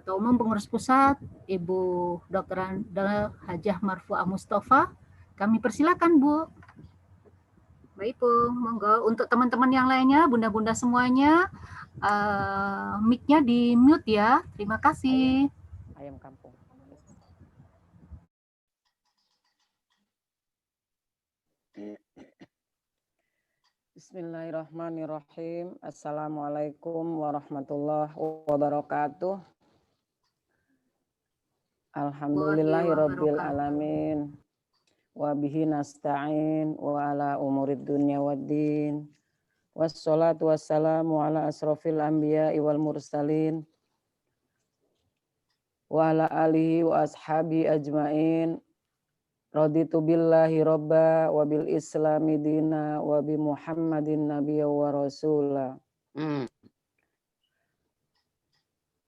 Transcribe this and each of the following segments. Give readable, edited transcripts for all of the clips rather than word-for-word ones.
Ketua Umum Pengurus Pusat, Ibu Dr. Hajah Marfuah Mustafa. Kami persilakan, Bu. Baik, Bu. Monggo. Untuk teman-teman yang lainnya, bunda-bunda semuanya, mic-nya di mute ya. Terima kasih. Ayam kampung. Bismillahirrahmanirrahim. Assalamualaikum warahmatullahi wabarakatuh. Alhamdulillahirabbil alamin. Wa bihi nasta'in wa ala umurid dunya waddin. Wassalatu wassalamu ala asrofil anbiya'i wal mursalin. Wa ala alihi wa ashabi ajmain. Raditu billahi robba wa bil islami dina wa bi muhammadin nabiyya wa rasula.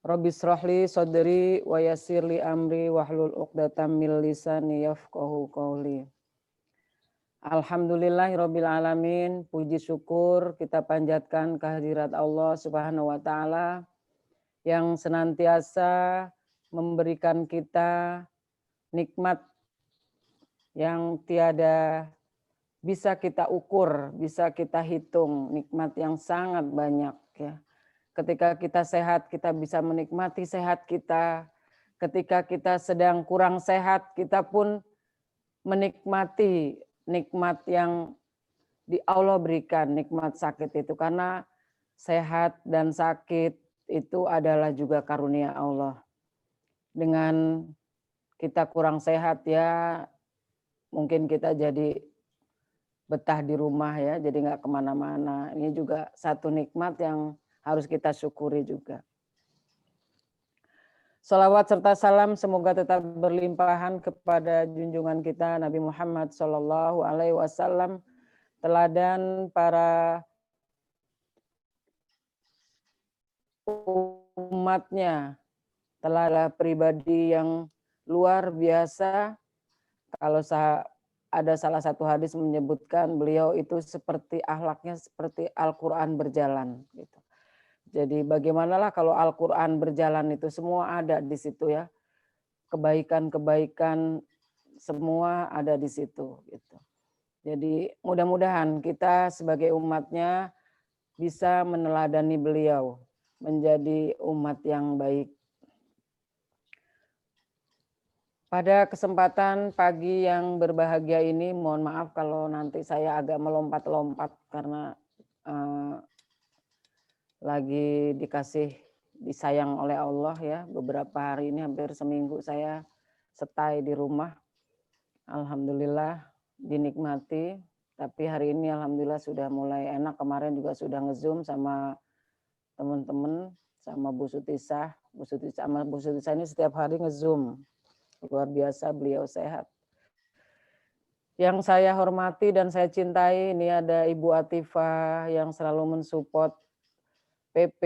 Rabbi shrahli sadri wa yassirli amri wahlul 'uqdatam min lisani yafqahu qawli. Alhamdulillahirabbil alamin, puji syukur kita panjatkan kehadirat Allah Subhanahu wa taala yang senantiasa memberikan kita nikmat yang tiada bisa kita ukur, bisa kita hitung, nikmat yang sangat banyak ya. Ketika kita sehat, kita bisa menikmati sehat kita. Ketika kita sedang kurang sehat, kita pun menikmati nikmat yang di Allah berikan, nikmat sakit itu. Karena sehat dan sakit itu adalah juga karunia Allah. Dengan kita kurang sehat ya, mungkin kita jadi betah di rumah ya, jadi nggak kemana-mana. Ini juga satu nikmat yang harus kita syukuri juga. Salawat serta salam semoga tetap berlimpahan kepada junjungan kita Nabi Muhammad Sallallahu Alaihi Wasallam, teladan para umatnya, teladan pribadi yang luar biasa. Kalau ada salah satu hadis menyebutkan beliau itu seperti akhlaknya seperti Al-Quran berjalan gitu. Jadi bagaimanalah kalau Al-Quran berjalan itu semua ada di situ ya. Kebaikan-kebaikan semua ada di situ gitu. Jadi mudah-mudahan kita sebagai umatnya bisa meneladani beliau menjadi umat yang baik. Pada kesempatan pagi yang berbahagia ini, mohon maaf kalau nanti saya agak melompat-lompat karena lagi disayang oleh Allah ya. Beberapa hari ini hampir seminggu saya stay di rumah. Alhamdulillah dinikmati. Tapi hari ini alhamdulillah sudah mulai enak. Kemarin juga sudah nge-zoom sama teman-teman, sama Bu Sutisah. Bu Sutisah ini setiap hari nge-zoom. Luar biasa beliau sehat. Yang saya hormati dan saya cintai ini ada Ibu Atifah yang selalu mensupport PP,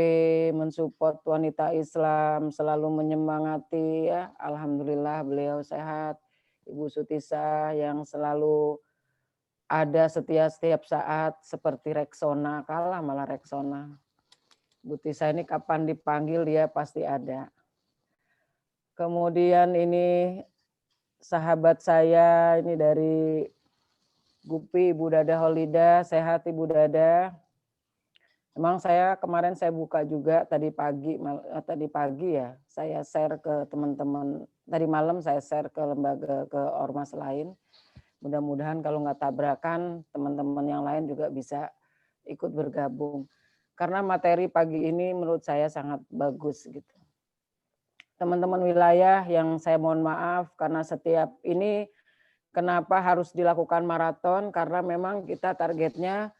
mensupport wanita Islam, selalu menyemangati ya. Alhamdulillah beliau sehat. Ibu Sutisah yang selalu ada setiap saat seperti Reksona, kalah malah Reksona. Bu Tisa ini kapan dipanggil dia pasti ada. Kemudian ini sahabat saya ini dari Gupi, Ibu Dada Holida, sehat Ibu Dada. Emang kemarin saya buka juga tadi pagi ya, saya share ke teman-teman. Tadi malam saya share ke lembaga, ke ormas lain. Mudah-mudahan kalau nggak tabrakan, teman-teman yang lain juga bisa ikut bergabung. Karena materi pagi ini menurut saya sangat bagus gitu. Teman-teman wilayah yang saya mohon maaf karena setiap ini kenapa harus dilakukan maraton, karena memang kita targetnya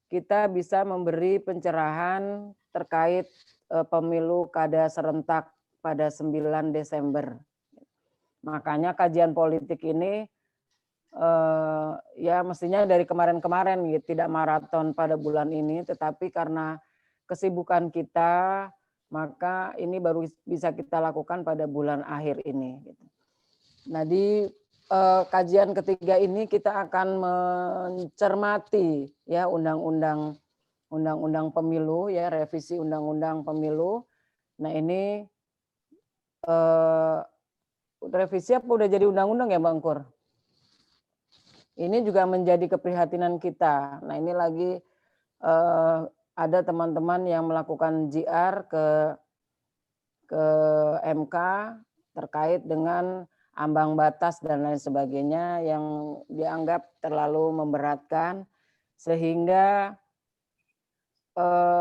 kita bisa memberi pencerahan terkait pemilu kada serentak pada 9 Desember. Makanya kajian politik ini ya mestinya dari kemarin-kemarin gitu, tidak maraton pada bulan ini, tetapi karena kesibukan kita, maka ini baru bisa kita lakukan pada bulan akhir ini. Nah di kajian ketiga ini kita akan mencermati ya undang-undang pemilu ya, revisi undang-undang pemilu. Nah ini revisi apa udah jadi undang-undang ya Bang Kur? Ini juga menjadi keprihatinan kita. Nah ini lagi ada teman-teman yang melakukan JR ke MK terkait dengan ambang batas dan lain sebagainya yang dianggap terlalu memberatkan, sehingga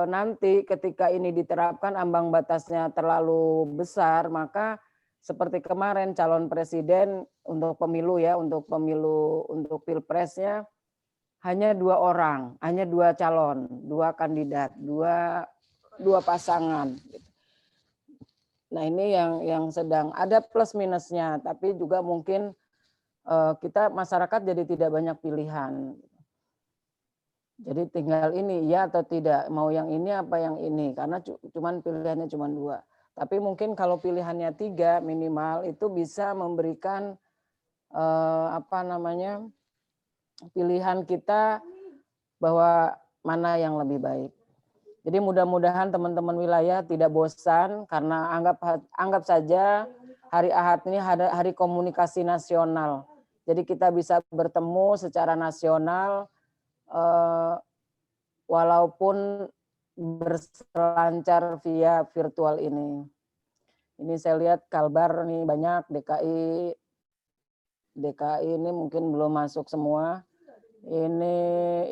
nanti ketika ini diterapkan ambang batasnya terlalu besar, maka seperti kemarin calon presiden untuk pemilu ya, untuk pilpresnya hanya 2 orang, hanya 2 calon, 2 kandidat, dua pasangan. Nah ini yang sedang ada plus minusnya, tapi juga mungkin kita masyarakat jadi tidak banyak pilihan. Jadi tinggal ini ya atau tidak, mau yang ini apa yang ini, karena cuman pilihannya cuma 2. Tapi mungkin kalau pilihannya 3 minimal itu bisa memberikan pilihan kita bahwa mana yang lebih baik. Jadi mudah-mudahan teman-teman wilayah tidak bosan, karena anggap saja hari Ahad ini hari komunikasi nasional. Jadi kita bisa bertemu secara nasional walaupun berselancar via virtual ini. Ini saya lihat Kalbar nih banyak, DKI ini mungkin belum masuk semua. Ini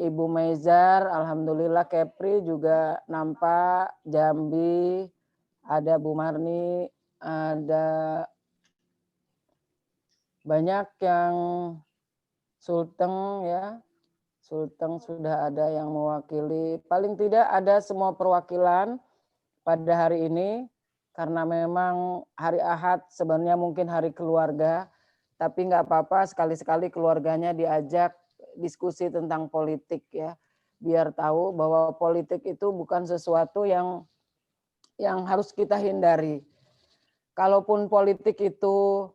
Ibu Mezar, alhamdulillah. Kepri juga nampak, Jambi, ada Bu Marni, ada banyak yang Sulteng ya. Sulteng sudah ada yang mewakili. Paling tidak ada semua perwakilan pada hari ini, karena memang hari Ahad sebenarnya mungkin hari keluarga, tapi nggak apa-apa, sekali-sekali keluarganya diajak diskusi tentang politik ya, biar tahu bahwa politik itu bukan sesuatu yang harus kita hindari. Kalaupun politik itu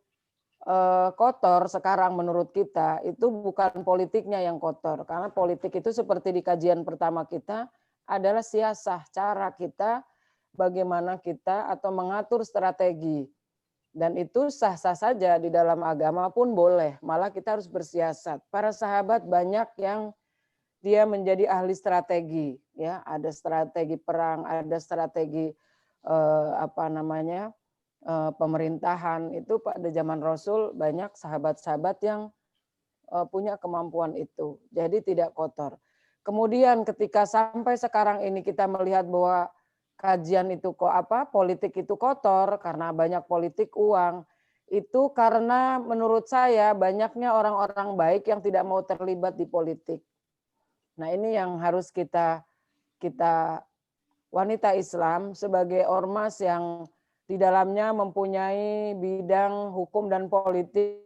kotor sekarang menurut kita, itu bukan politiknya yang kotor, karena politik itu seperti di kajian pertama kita adalah siasah, cara kita bagaimana kita atau mengatur strategi, dan itu sah-sah saja di dalam agama pun boleh, malah kita harus bersiasat. Para sahabat banyak yang dia menjadi ahli strategi ya, ada strategi perang, ada strategi pemerintahan. Itu pada zaman Rasul banyak sahabat-sahabat yang punya kemampuan itu. Jadi tidak kotor. Kemudian ketika sampai sekarang ini kita melihat bahwa kajian itu politik itu kotor karena banyak politik uang. Itu karena menurut saya banyaknya orang-orang baik yang tidak mau terlibat di politik. Nah, ini yang harus kita wanita Islam sebagai ormas yang di dalamnya mempunyai bidang hukum dan politik,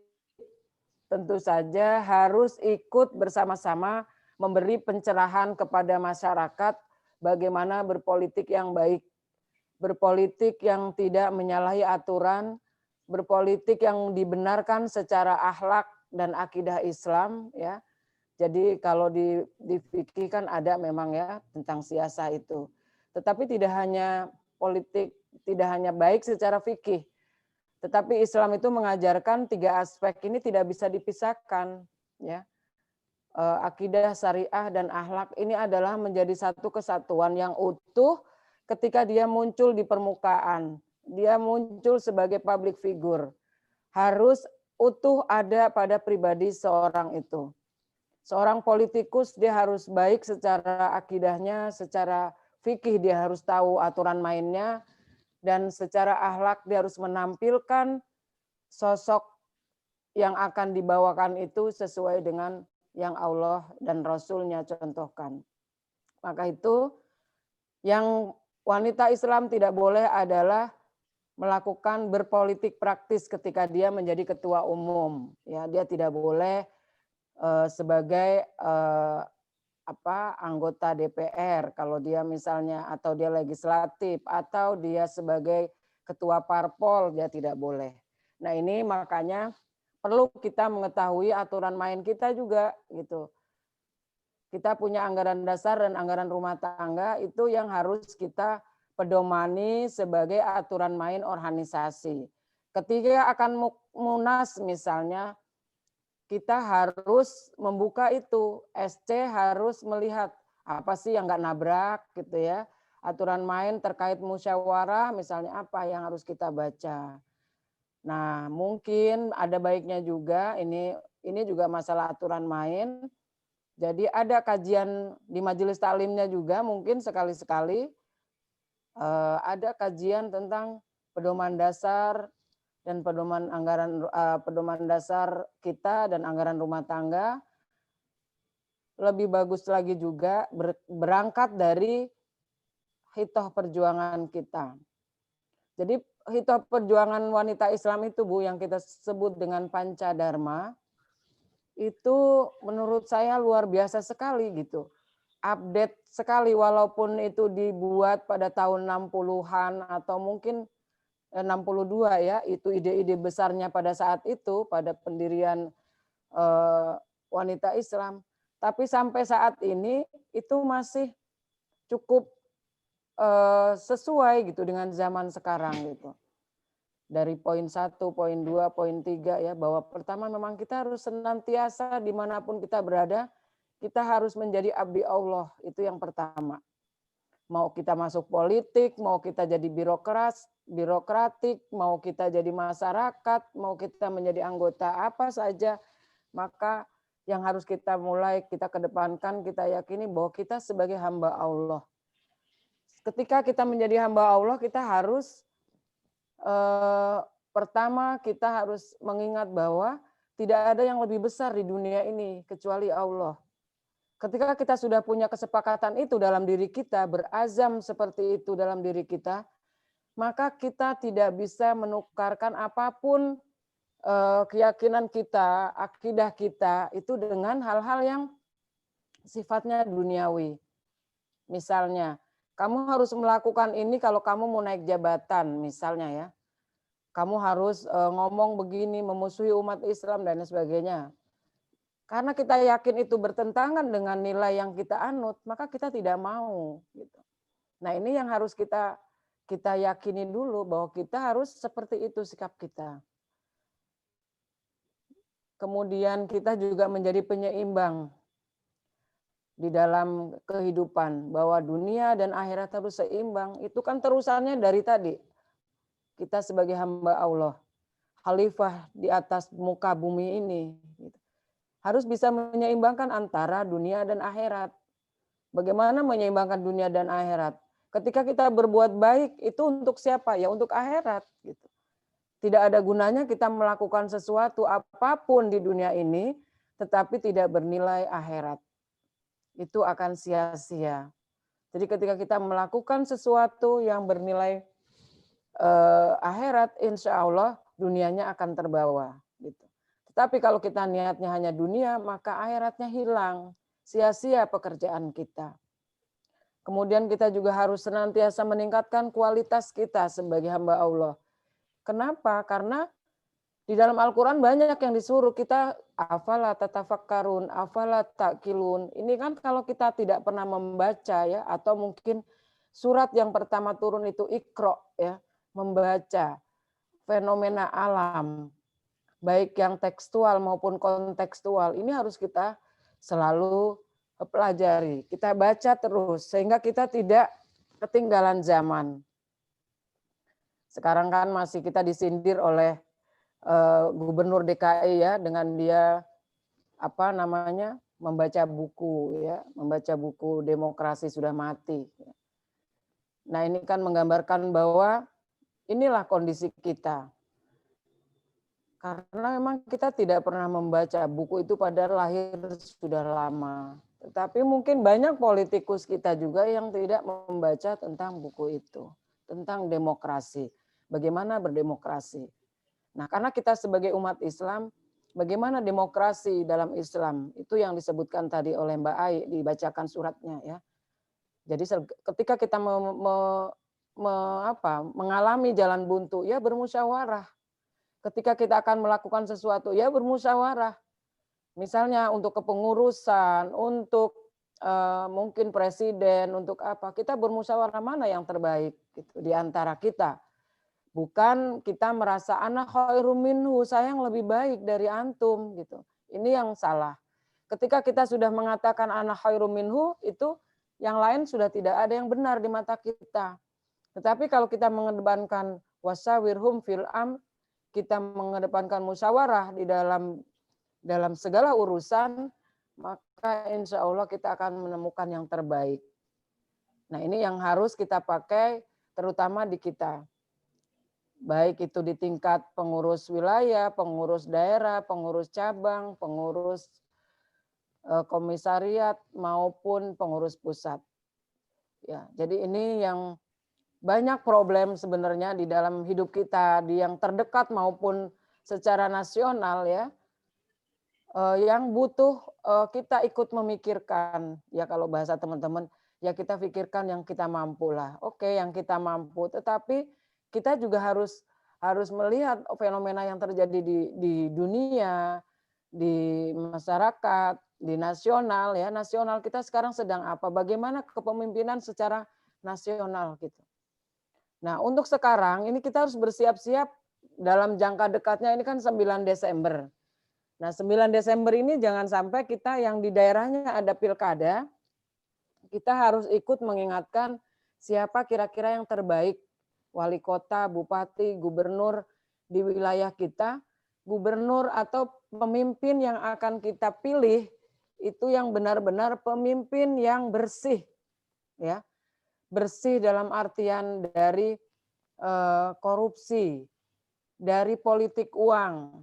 tentu saja harus ikut bersama-sama memberi pencerahan kepada masyarakat bagaimana berpolitik yang baik, berpolitik yang tidak menyalahi aturan, berpolitik yang dibenarkan secara akhlak dan akidah Islam ya. Jadi kalau di fikih kan ada memang ya tentang siasah itu. Tetapi tidak hanya politik, tidak hanya baik secara fikih, tetapi Islam itu mengajarkan 3 aspek ini tidak bisa dipisahkan ya. Akidah, syariah, dan akhlak ini adalah menjadi satu kesatuan yang utuh ketika dia muncul di permukaan. Dia muncul sebagai public figure. Harus utuh ada pada pribadi seorang itu. Seorang politikus dia harus baik secara akidahnya, secara fikih dia harus tahu aturan mainnya, dan secara akhlak dia harus menampilkan sosok yang akan dibawakan itu sesuai dengan yang Allah dan Rasul-Nya contohkan. Maka itu yang wanita Islam tidak boleh adalah melakukan berpolitik praktis ketika dia menjadi ketua umum. Ya, dia tidak boleh sebagai anggota DPR kalau dia misalnya, atau dia legislatif, atau dia sebagai ketua parpol, dia tidak boleh. Nah ini makanya perlu kita mengetahui aturan main kita juga gitu. Kita punya anggaran dasar dan anggaran rumah tangga itu yang harus kita pedomani sebagai aturan main organisasi. Ketika akan munas misalnya, kita harus membuka itu. SC harus melihat apa sih yang nggak nabrak gitu ya. Aturan main terkait musyawarah misalnya apa yang harus kita baca. Nah, mungkin ada baiknya juga ini juga masalah aturan main. Jadi ada kajian di majelis taklimnya juga mungkin sekali-sekali ada kajian tentang pedoman dasar dan pedoman dasar kita dan anggaran rumah tangga. Lebih bagus lagi juga berangkat dari hitoh perjuangan kita. Jadi hitoh perjuangan wanita Islam itu Bu yang kita sebut dengan Pancadharma itu menurut saya luar biasa sekali gitu. Update sekali walaupun itu dibuat pada tahun 60-an atau mungkin 62 ya, itu ide-ide besarnya pada saat itu, pada pendirian wanita Islam. Tapi sampai saat ini itu masih cukup sesuai gitu dengan zaman sekarang gitu. Dari poin 1, poin 2, poin 3 ya, bahwa pertama memang kita harus senantiasa dimanapun kita berada, kita harus menjadi abdi Allah, itu yang pertama. Mau kita masuk politik, mau kita jadi birokratik, mau kita jadi masyarakat, mau kita menjadi anggota apa saja, maka yang harus kita mulai kita kedepankan, kita yakini bahwa kita sebagai hamba Allah. Ketika kita menjadi hamba Allah, kita harus pertama kita harus mengingat bahwa tidak ada yang lebih besar di dunia ini kecuali Allah. Ketika kita sudah punya kesepakatan itu dalam diri kita, berazam seperti itu dalam diri kita, maka kita tidak bisa menukarkan apapun keyakinan kita, akidah kita itu dengan hal-hal yang sifatnya duniawi. Misalnya, kamu harus melakukan ini kalau kamu mau naik jabatan, misalnya ya. Kamu harus ngomong begini, memusuhi umat Islam dan sebagainya. Karena kita yakin itu bertentangan dengan nilai yang kita anut, maka kita tidak mau. Gitu. Nah ini yang harus kita yakini dulu bahwa kita harus seperti itu sikap kita. Kemudian kita juga menjadi penyeimbang di dalam kehidupan, bahwa dunia dan akhirat harus seimbang. Itu kan terusannya dari tadi. Kita sebagai hamba Allah, khalifah di atas muka bumi ini, harus bisa menyeimbangkan antara dunia dan akhirat. Bagaimana menyeimbangkan dunia dan akhirat? Ketika kita berbuat baik, itu untuk siapa? Ya untuk akhirat. Gitu. Tidak ada gunanya kita melakukan sesuatu apapun di dunia ini, tetapi tidak bernilai akhirat. Itu akan sia-sia. Jadi ketika kita melakukan sesuatu yang bernilai akhirat, insya Allah dunianya akan terbawa. Gitu. Tetapi kalau kita niatnya hanya dunia, maka akhiratnya hilang. Sia-sia pekerjaan kita. Kemudian kita juga harus senantiasa meningkatkan kualitas kita sebagai hamba Allah. Kenapa? Karena di dalam Al-Quran banyak yang disuruh kita afala tatafakkarun, afala ta'qilun. Ini kan kalau kita tidak pernah membaca ya, atau mungkin surat yang pertama turun itu Iqra ya, membaca fenomena alam, baik yang tekstual maupun kontekstual. Ini harus kita selalu pelajari. Kita baca terus sehingga kita tidak ketinggalan zaman. Sekarang kan masih kita disindir oleh Gubernur DKI ya dengan dia membaca buku ya, membaca buku Demokrasi Sudah Mati. Nah, ini kan menggambarkan bahwa inilah kondisi kita. Karena memang kita tidak pernah membaca buku itu pada lahir sudah lama. Tetapi mungkin banyak politikus kita juga yang tidak membaca tentang buku itu, tentang demokrasi. Bagaimana berdemokrasi. Nah, karena kita sebagai umat Islam, bagaimana demokrasi dalam Islam, itu yang disebutkan tadi oleh Mbak Ai, dibacakan suratnya ya. Jadi ketika kita mengalami jalan buntu, ya bermusyawarah. Ketika kita akan melakukan sesuatu, ya bermusyawarah. Misalnya untuk kepengurusan, untuk mungkin presiden, untuk apa, kita bermusyawarah mana yang terbaik gitu, di antara kita. Bukan kita merasa ana khairum minhu, saya yang lebih baik dari antum gitu. Ini yang salah. Ketika kita sudah mengatakan ana khairum minhu, itu yang lain sudah tidak ada yang benar di mata kita. Tetapi kalau kita mengedepankan wasawirhum fil kita mengedepankan musyawarah di dalam segala urusan, maka insya Allah kita akan menemukan yang terbaik. Nah, ini yang harus kita pakai terutama di kita. Baik itu di tingkat pengurus wilayah, pengurus daerah, pengurus cabang, pengurus komisariat maupun pengurus pusat. Ya, jadi ini yang banyak problem sebenarnya di dalam hidup kita, di yang terdekat maupun secara nasional ya, yang butuh kita ikut memikirkan. Ya kalau bahasa teman-teman, ya kita pikirkan yang kita mampu lah. Oke, yang kita mampu, tetapi kita juga harus melihat fenomena yang terjadi di dunia, di masyarakat, di nasional ya. Nasional kita sekarang sedang apa? Bagaimana kepemimpinan secara nasional gitu. Nah, untuk sekarang ini kita harus bersiap-siap dalam jangka dekatnya, ini kan 9 Desember. Nah, 9 Desember ini jangan sampai kita yang di daerahnya ada pilkada, kita harus ikut mengingatkan siapa kira-kira yang terbaik, wali kota, bupati, gubernur di wilayah kita, gubernur atau pemimpin yang akan kita pilih itu yang benar-benar pemimpin yang bersih, ya. Bersih dalam artian dari korupsi, dari politik uang.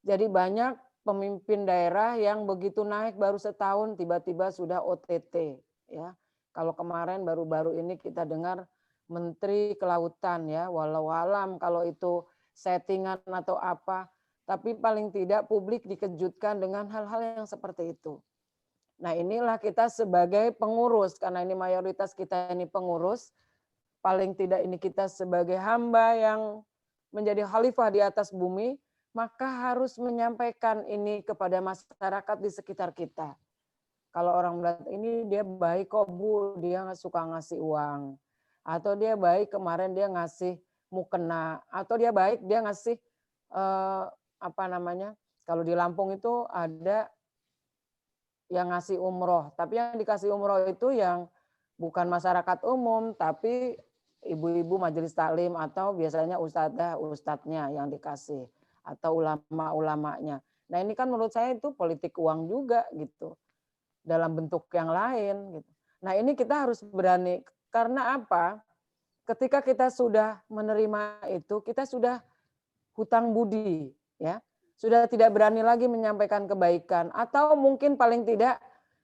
Jadi banyak pemimpin daerah yang begitu naik baru setahun tiba-tiba sudah OTT. Ya, kalau kemarin baru-baru ini kita dengar Menteri Kelautan ya, walau alam kalau itu settingan atau apa, tapi paling tidak publik dikejutkan dengan hal-hal yang seperti itu. Nah, inilah kita sebagai pengurus, karena ini mayoritas kita ini pengurus, paling tidak ini kita sebagai hamba yang menjadi khalifah di atas bumi, maka harus menyampaikan ini kepada masyarakat di sekitar kita. Kalau orang melihat ini dia baik kok Bu, dia nggak suka ngasih uang. Atau dia baik kemarin dia ngasih mukena. Atau dia baik dia ngasih kalau di Lampung itu ada yang ngasih umroh. Tapi yang dikasih umroh itu yang bukan masyarakat umum, tapi ibu-ibu majelis taklim atau biasanya ustadznya yang dikasih. Atau ulama-ulamanya. Nah ini kan menurut saya itu politik uang juga gitu. Dalam bentuk yang lain. Gitu. Nah ini kita harus berani. Karena apa? Ketika kita sudah menerima itu, kita sudah hutang budi. Ya, sudah tidak berani lagi menyampaikan kebaikan. Atau mungkin paling tidak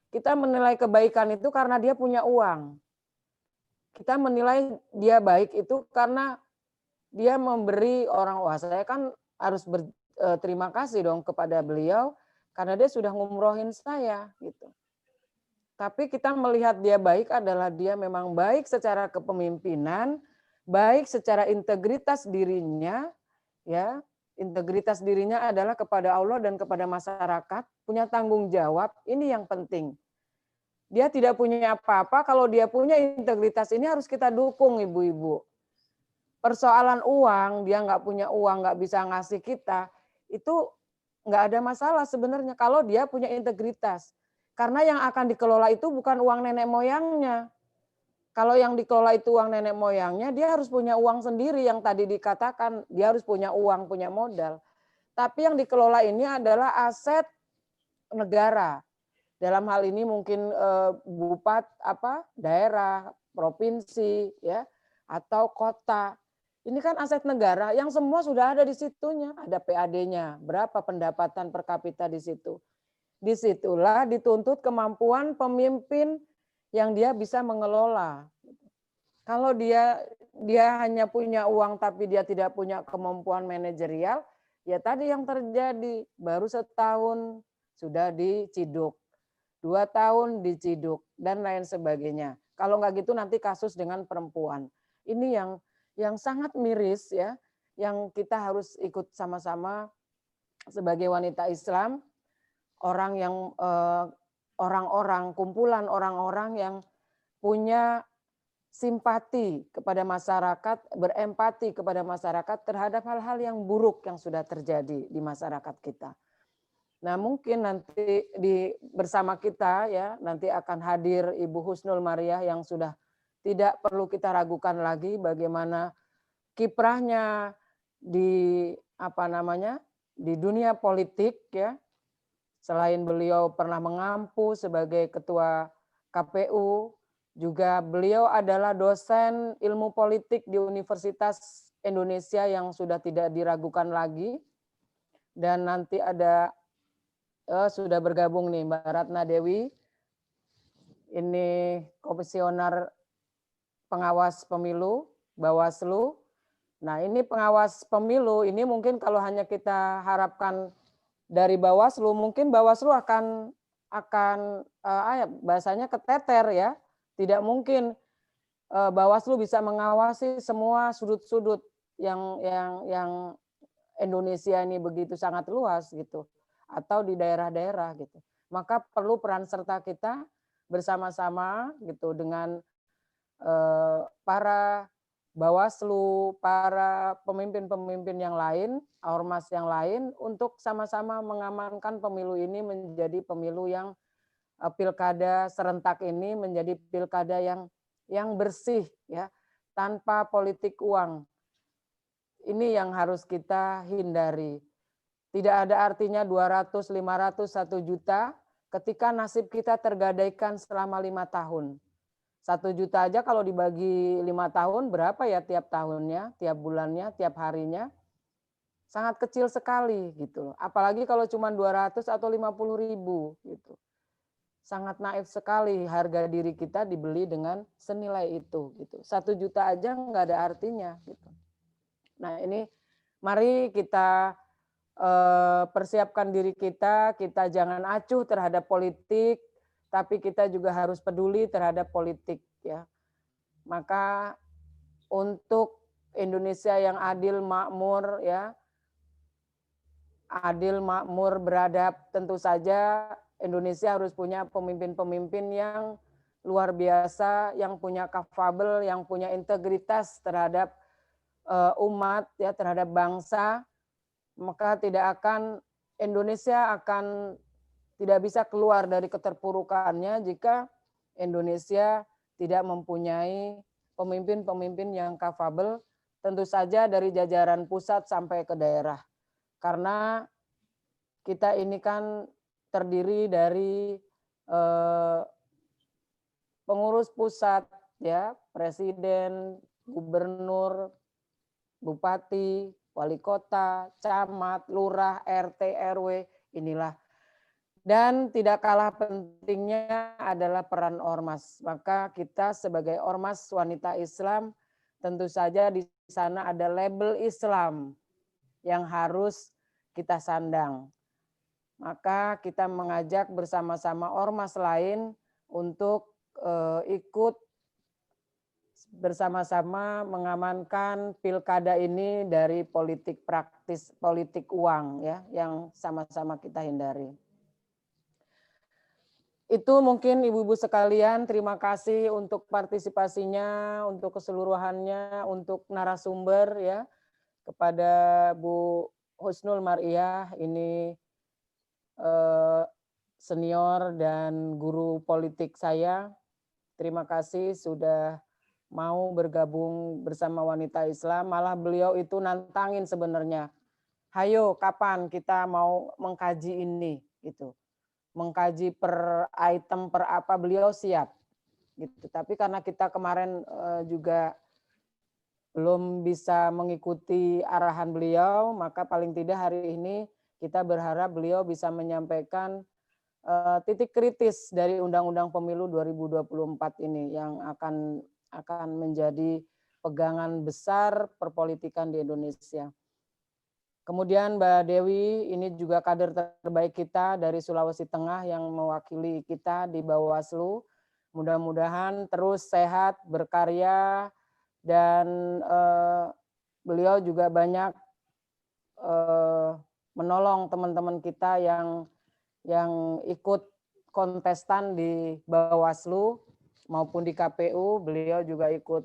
kita menilai kebaikan itu karena dia punya uang. Kita menilai dia baik itu karena dia memberi orang, wah saya kan harus berterima kasih dong kepada beliau karena dia sudah ngumrohin saya gitu. Tapi kita melihat dia baik adalah dia memang baik secara kepemimpinan, baik secara integritas dirinya, ya. Integritas dirinya adalah kepada Allah dan kepada masyarakat, punya tanggung jawab, ini yang penting. Dia tidak punya apa-apa, kalau dia punya integritas ini harus kita dukung ibu-ibu. Persoalan uang, dia nggak punya uang, nggak bisa ngasih kita, itu nggak ada masalah sebenarnya kalau dia punya integritas. Karena yang akan dikelola itu bukan uang nenek moyangnya. Kalau yang dikelola itu uang nenek moyangnya, dia harus punya uang sendiri yang tadi dikatakan, dia harus punya uang, punya modal. Tapi yang dikelola ini adalah aset negara. Dalam hal ini mungkin daerah, provinsi, ya, atau kota. Ini kan aset negara yang semua sudah ada di situnya. Ada PAD-nya, berapa pendapatan per kapita di situ. Disitulah dituntut kemampuan pemimpin yang dia bisa mengelola. Kalau dia hanya punya uang tapi dia tidak punya kemampuan manajerial, ya tadi yang terjadi, baru setahun sudah diciduk, 2 tahun diciduk, dan lain sebagainya. Kalau nggak gitu nanti kasus dengan perempuan. Ini yang sangat miris ya, yang kita harus ikut sama-sama sebagai wanita Islam, kumpulan orang-orang yang punya simpati kepada masyarakat, berempati kepada masyarakat terhadap hal-hal yang buruk yang sudah terjadi di masyarakat kita. Nah, mungkin nanti bersama kita ya, nanti akan hadir Ibu Husnul Mariah yang sudah tidak perlu kita ragukan lagi bagaimana kiprahnya di di dunia politik ya. Selain beliau pernah mengampu sebagai ketua KPU, juga beliau adalah dosen ilmu politik di Universitas Indonesia yang sudah tidak diragukan lagi. Dan nanti ada sudah bergabung nih Mbak Ratna Dewi, ini komisioner pengawas pemilu, Bawaslu. Nah, ini pengawas pemilu, ini mungkin kalau hanya kita harapkan dari Bawaslu, mungkin Bawaslu akan bahasanya keteter ya. Tidak mungkin Bawaslu bisa mengawasi semua sudut-sudut yang Indonesia ini begitu sangat luas gitu, atau di daerah-daerah gitu. Maka perlu peran serta kita bersama-sama gitu dengan para Bawaslu, para pemimpin-pemimpin yang lain, ormas yang lain untuk sama-sama mengamankan pemilu ini menjadi pemilu yang pilkada serentak ini menjadi pilkada yang bersih ya, tanpa politik uang. Ini yang harus kita hindari. Tidak ada artinya 200, 500, 1 juta ketika nasib kita tergadaikan selama 5 tahun. 1 juta aja kalau dibagi 5 tahun berapa ya tiap tahunnya, tiap bulannya, tiap harinya? Sangat kecil sekali gitu. Apalagi kalau cuma 200 atau 50 ribu gitu. Sangat naif sekali harga diri kita dibeli dengan senilai itu gitu. 1 juta aja nggak ada artinya gitu. Nah, ini mari kita persiapkan diri kita jangan acuh terhadap politik, tapi kita juga harus peduli terhadap politik ya. Maka untuk Indonesia yang adil, makmur ya, adil, makmur, beradab, tentu saja Indonesia harus punya pemimpin-pemimpin yang luar biasa, yang punya kafabel, yang punya integritas terhadap umat ya, terhadap bangsa. Maka Indonesia akan tidak bisa keluar dari keterpurukannya jika Indonesia tidak mempunyai pemimpin-pemimpin yang kafabel, tentu saja dari jajaran pusat sampai ke daerah. Karena kita ini kan terdiri dari pengurus pusat ya, presiden, gubernur, bupati, wali kota, camat, lurah, RT, RW, inilah. Dan tidak kalah pentingnya adalah peran ormas. Maka kita sebagai ormas wanita Islam, tentu saja di sana ada label Islam yang harus kita sandang. Maka kita mengajak bersama-sama ormas lain untuk ikut bersama-sama mengamankan pilkada ini dari politik praktis, politik uang ya, yang sama-sama kita hindari. Itu mungkin ibu-ibu sekalian, terima kasih untuk partisipasinya, untuk keseluruhannya, untuk narasumber ya, kepada Bu Husnul Mariah, ini senior dan guru politik saya. Terima kasih sudah mau bergabung bersama wanita Islam, malah beliau itu nantangin sebenarnya. Hayo, kapan kita mau mengkaji ini gitu. Mengkaji per item per apa beliau siap gitu. Tapi karena kita kemarin juga belum bisa mengikuti arahan beliau, maka paling tidak hari ini kita berharap beliau bisa menyampaikan titik kritis dari Undang-Undang Pemilu 2024 ini yang akan menjadi pegangan besar perpolitikan di Indonesia. Kemudian Mbak Dewi, ini juga kader terbaik kita dari Sulawesi Tengah yang mewakili kita di Bawaslu. Mudah-mudahan terus sehat, berkarya, dan beliau juga banyak menolong teman-teman kita yang ikut kontestan di Bawaslu. maupun di KPU, beliau juga ikut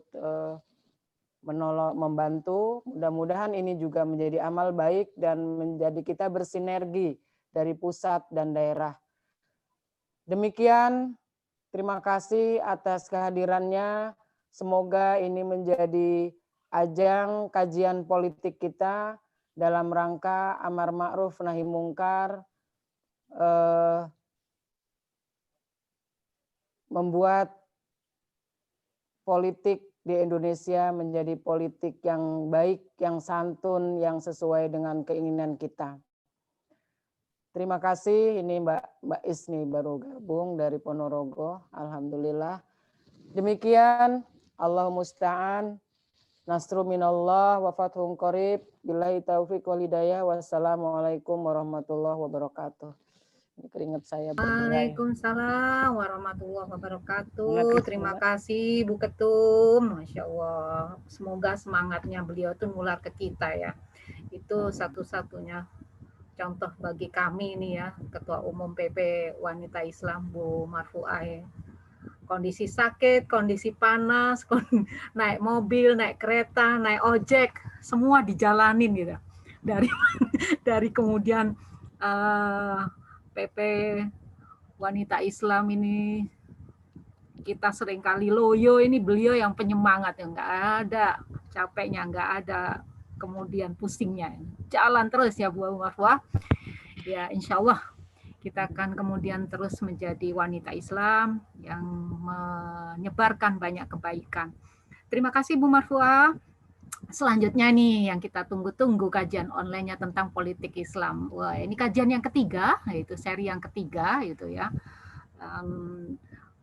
membantu. Mudah-mudahan ini juga menjadi amal baik dan menjadi kita bersinergi dari pusat dan daerah. Demikian, terima kasih atas kehadirannya. Semoga ini menjadi ajang kajian politik kita dalam rangka amar ma'ruf nahi mungkar, membuat politik di Indonesia menjadi politik yang baik, yang santun, yang sesuai dengan keinginan kita. Terima kasih, ini Mbak Isni baru gabung dari Ponorogo, alhamdulillah. Demikian, Allah musta'an, nasru minallah wa fathun qarib, billahi taufiq wal hidayah, wassalamualaikum warahmatullahi wabarakatuh. Ini keringat saya berderai. Waalaikumsalam warahmatullahi wabarakatuh. Terima kasih Bu Ketum, Masya Allah. Semoga semangatnya beliau itu nular ke kita ya. Itu satu-satunya contoh bagi kami nih ya, Ketua Umum PP Wanita Islam Bu Marfuah ya. Kondisi sakit, kondisi panas, naik mobil, naik kereta, naik ojek, semua dijalanin gitu. Dari kemudian PP Wanita Islam ini kita seringkali loyo, ini beliau yang penyemangat, yang nggak ada capeknya, nggak ada kemudian pusingnya, jalan terus ya Bu Marfuah. Ya insya Allah kita akan kemudian terus menjadi wanita Islam yang menyebarkan banyak kebaikan. Terima kasih Bu Marfuah. Selanjutnya nih yang kita tunggu-tunggu kajian online-nya tentang politik Islam. Wah, ini kajian yang ketiga, yaitu seri yang ketiga gitu ya.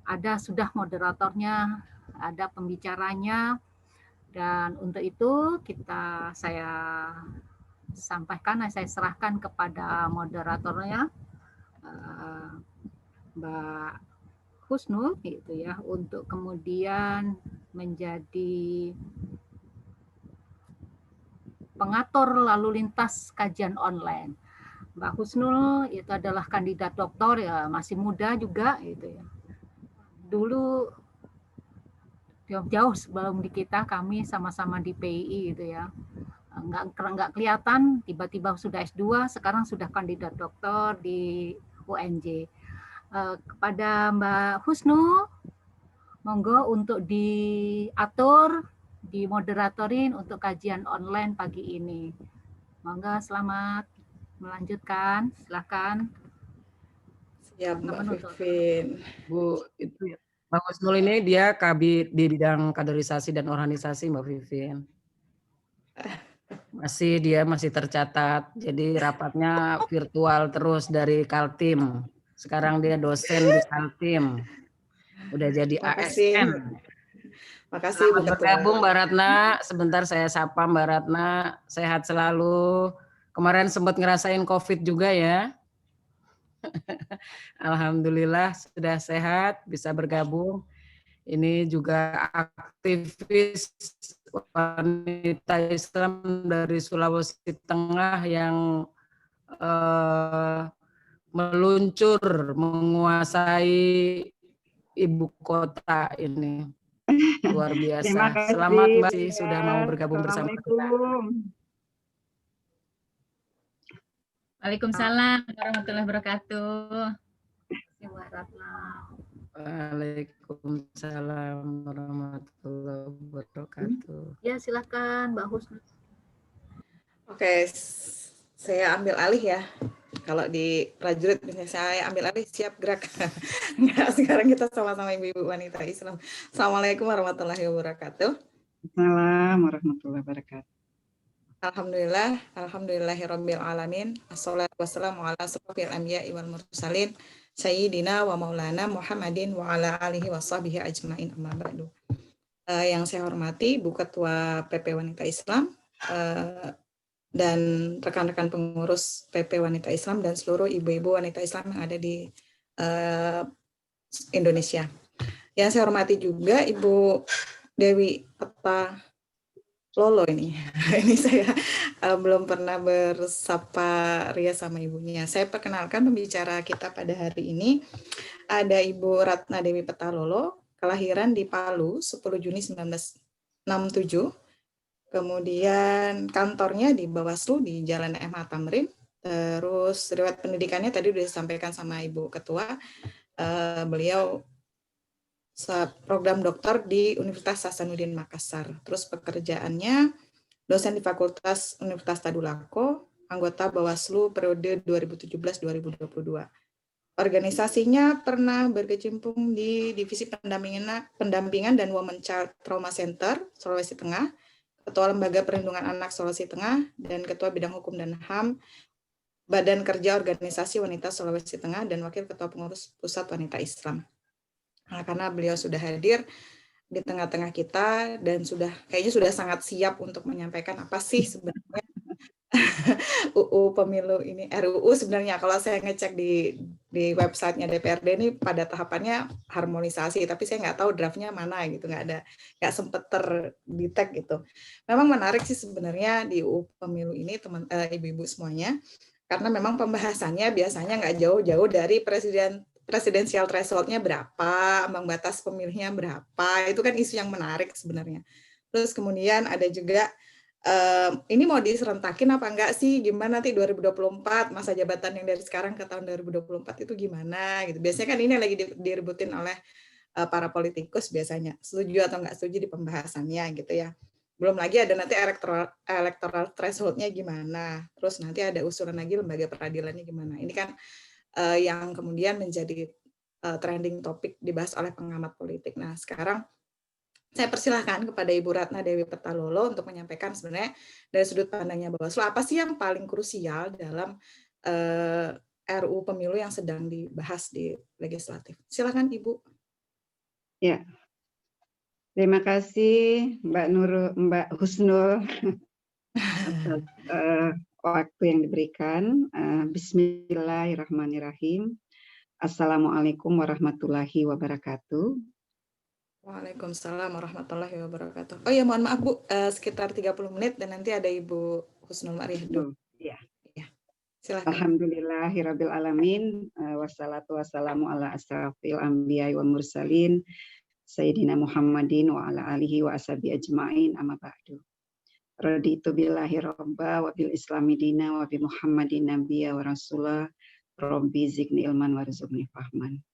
Ada sudah moderatornya, ada pembicaranya, dan untuk itu saya sampaikan, saya serahkan kepada moderatornya Mbak Husnul gitu ya, untuk kemudian menjadi pengatur lalu lintas kajian online. Mbak Husnul itu adalah kandidat doktor ya, masih muda juga gitu ya. Dulu jauh sebelum di kita, kami sama-sama di PII gitu ya. Nggak kelihatan, tiba-tiba sudah S2, sekarang sudah kandidat doktor di UNJ. Kepada Mbak Husnul, monggo untuk diatur, dimoderatorin untuk kajian online pagi ini. Monggo, selamat melanjutkan, silakan. Siap Mbak Vivin. Bu, itu ya. Mbak Husnul ini dia kabid di bidang kaderisasi dan organisasi Mbak Vivin. Dia masih tercatat, jadi rapatnya virtual terus dari Kaltim. Sekarang dia dosen di Kaltim. Udah jadi ASN. Makasih Bu Ketua. Bergabung Mbak Ratna, sebentar saya sapa Mbak Ratna, sehat selalu. Kemarin sempat ngerasain COVID juga ya. Alhamdulillah sudah sehat, bisa bergabung. Ini juga aktivis wanita Islam dari Sulawesi Tengah yang meluncur menguasai ibu kota ini. Luar biasa. Selamat Mbak sudah mau bergabung bersama kita. Waalaikumsalam warahmatullahi wabarakatuh. Waalaikumsalam warahmatullahi wabarakatuh. Ya silakan Mbak Husnul. Oke, saya ambil alih ya. Kalau di prajurit misalnya saya ambil alih, siap gerak. Enggak, sekarang kita sama-sama ibu-ibu wanita Islam. Assalamualaikum warahmatullahi wabarakatuh. Assalamualaikum warahmatullahi wabarakatuh. Alhamdulillah, alhamdulillahirabbil alamin. Assalatu wassalamu ala asrofil anbiya'i wal mursalin sayyidina wa maulana Muhammadin wa ala alihi washabihi ajmain, amma ba'du. Yang saya hormati Bu Ketua PP Wanita Islam dan rekan-rekan pengurus PP Wanita Islam dan seluruh ibu-ibu wanita Islam yang ada di Indonesia. Yang saya hormati juga Ibu Dewi Peta Lolo ini. Ini saya belum pernah bersapa Ria sama ibunya. Saya perkenalkan pembicara kita pada hari ini. Ada Ibu Ratna Dewi Peta Lolo, kelahiran di Palu 10 Juni 1967. Kemudian kantornya di Bawaslu di Jalan MH Tamrin. Terus riwayat pendidikannya tadi sudah disampaikan sama Ibu Ketua. Beliau program doktor di Universitas Hasanuddin Makassar. Terus pekerjaannya dosen di Fakultas Universitas Tadulako, anggota Bawaslu periode 2017-2022. Organisasinya pernah berkecimpung di Divisi Pendampingan dan Women Child Trauma Center, Sulawesi Tengah, Ketua Lembaga Perlindungan Anak Sulawesi Tengah, dan Ketua Bidang Hukum dan HAM Badan Kerja Organisasi Wanita Sulawesi Tengah, dan Wakil Ketua Pengurus Pusat Wanita Islam. Nah, karena beliau sudah hadir di tengah-tengah kita dan kayaknya sudah sangat siap untuk menyampaikan apa sih sebenarnya UU pemilu ini, RUU sebenarnya kalau saya ngecek di websitenya DPRD ini pada tahapannya harmonisasi, tapi saya nggak tahu draftnya mana gitu, nggak sempet terdetek gitu. Memang menarik sih sebenarnya di UU pemilu ini ibu-ibu semuanya, karena memang pembahasannya biasanya nggak jauh-jauh dari presidensial threshold-nya berapa, ambang batas pemilihnya berapa, itu kan isu yang menarik sebenarnya. Terus kemudian ada juga ini mau diserentakin apa enggak sih, gimana nanti 2024 masa jabatan yang dari sekarang ke tahun 2024 itu gimana gitu. Biasanya kan ini lagi diributin oleh para politikus biasanya, setuju atau enggak setuju di pembahasannya gitu ya. Belum lagi ada nanti electoral threshold-nya gimana, terus nanti ada usulan lagi lembaga peradilannya gimana. Ini kan yang kemudian menjadi trending topik dibahas oleh pengamat politik. Nah, sekarang saya persilahkan kepada Ibu Ratna Dewi Petalolo untuk menyampaikan sebenarnya dari sudut pandangnya Bawaslu, apa sih yang paling krusial dalam RUU Pemilu yang sedang dibahas di legislatif. Silakan Ibu. Ya, terima kasih Mbak Husnul atas waktu yang diberikan. Bismillahirrahmanirrahim. Assalamualaikum warahmatullahi wabarakatuh. Waalaikumsalam warahmatullahi wabarakatuh. Oh ya, mohon maaf Bu, sekitar 30 menit dan nanti ada Ibu Husnul Marihdo. Ya. Silakan. Alhamdulillahirabbil alamin, wassalatu wassalamu ala asrafil anbiya'i wal mursalin sayyidina Muhammadin wa ala alihi wa ashabi ajmain, amma ba'du. Raditu billahi rabba wa bil islami dina wa bi Muhammadin nabiyya wa rasulah, rabbi zidni ilman warzuqni fahman.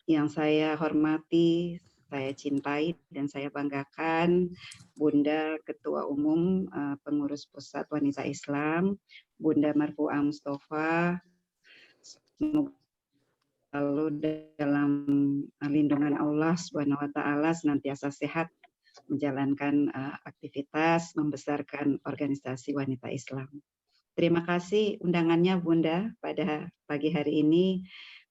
Yang saya hormati, saya cintai dan saya banggakan Bunda Ketua Umum Pengurus Pusat Wanita Islam, Bunda Marfu'ah Mustafa, semoga selalu dalam lindungan Allah Subhanahu wa taala, senantiasa sehat menjalankan aktivitas membesarkan organisasi wanita Islam. Terima kasih undangannya Bunda pada pagi hari ini.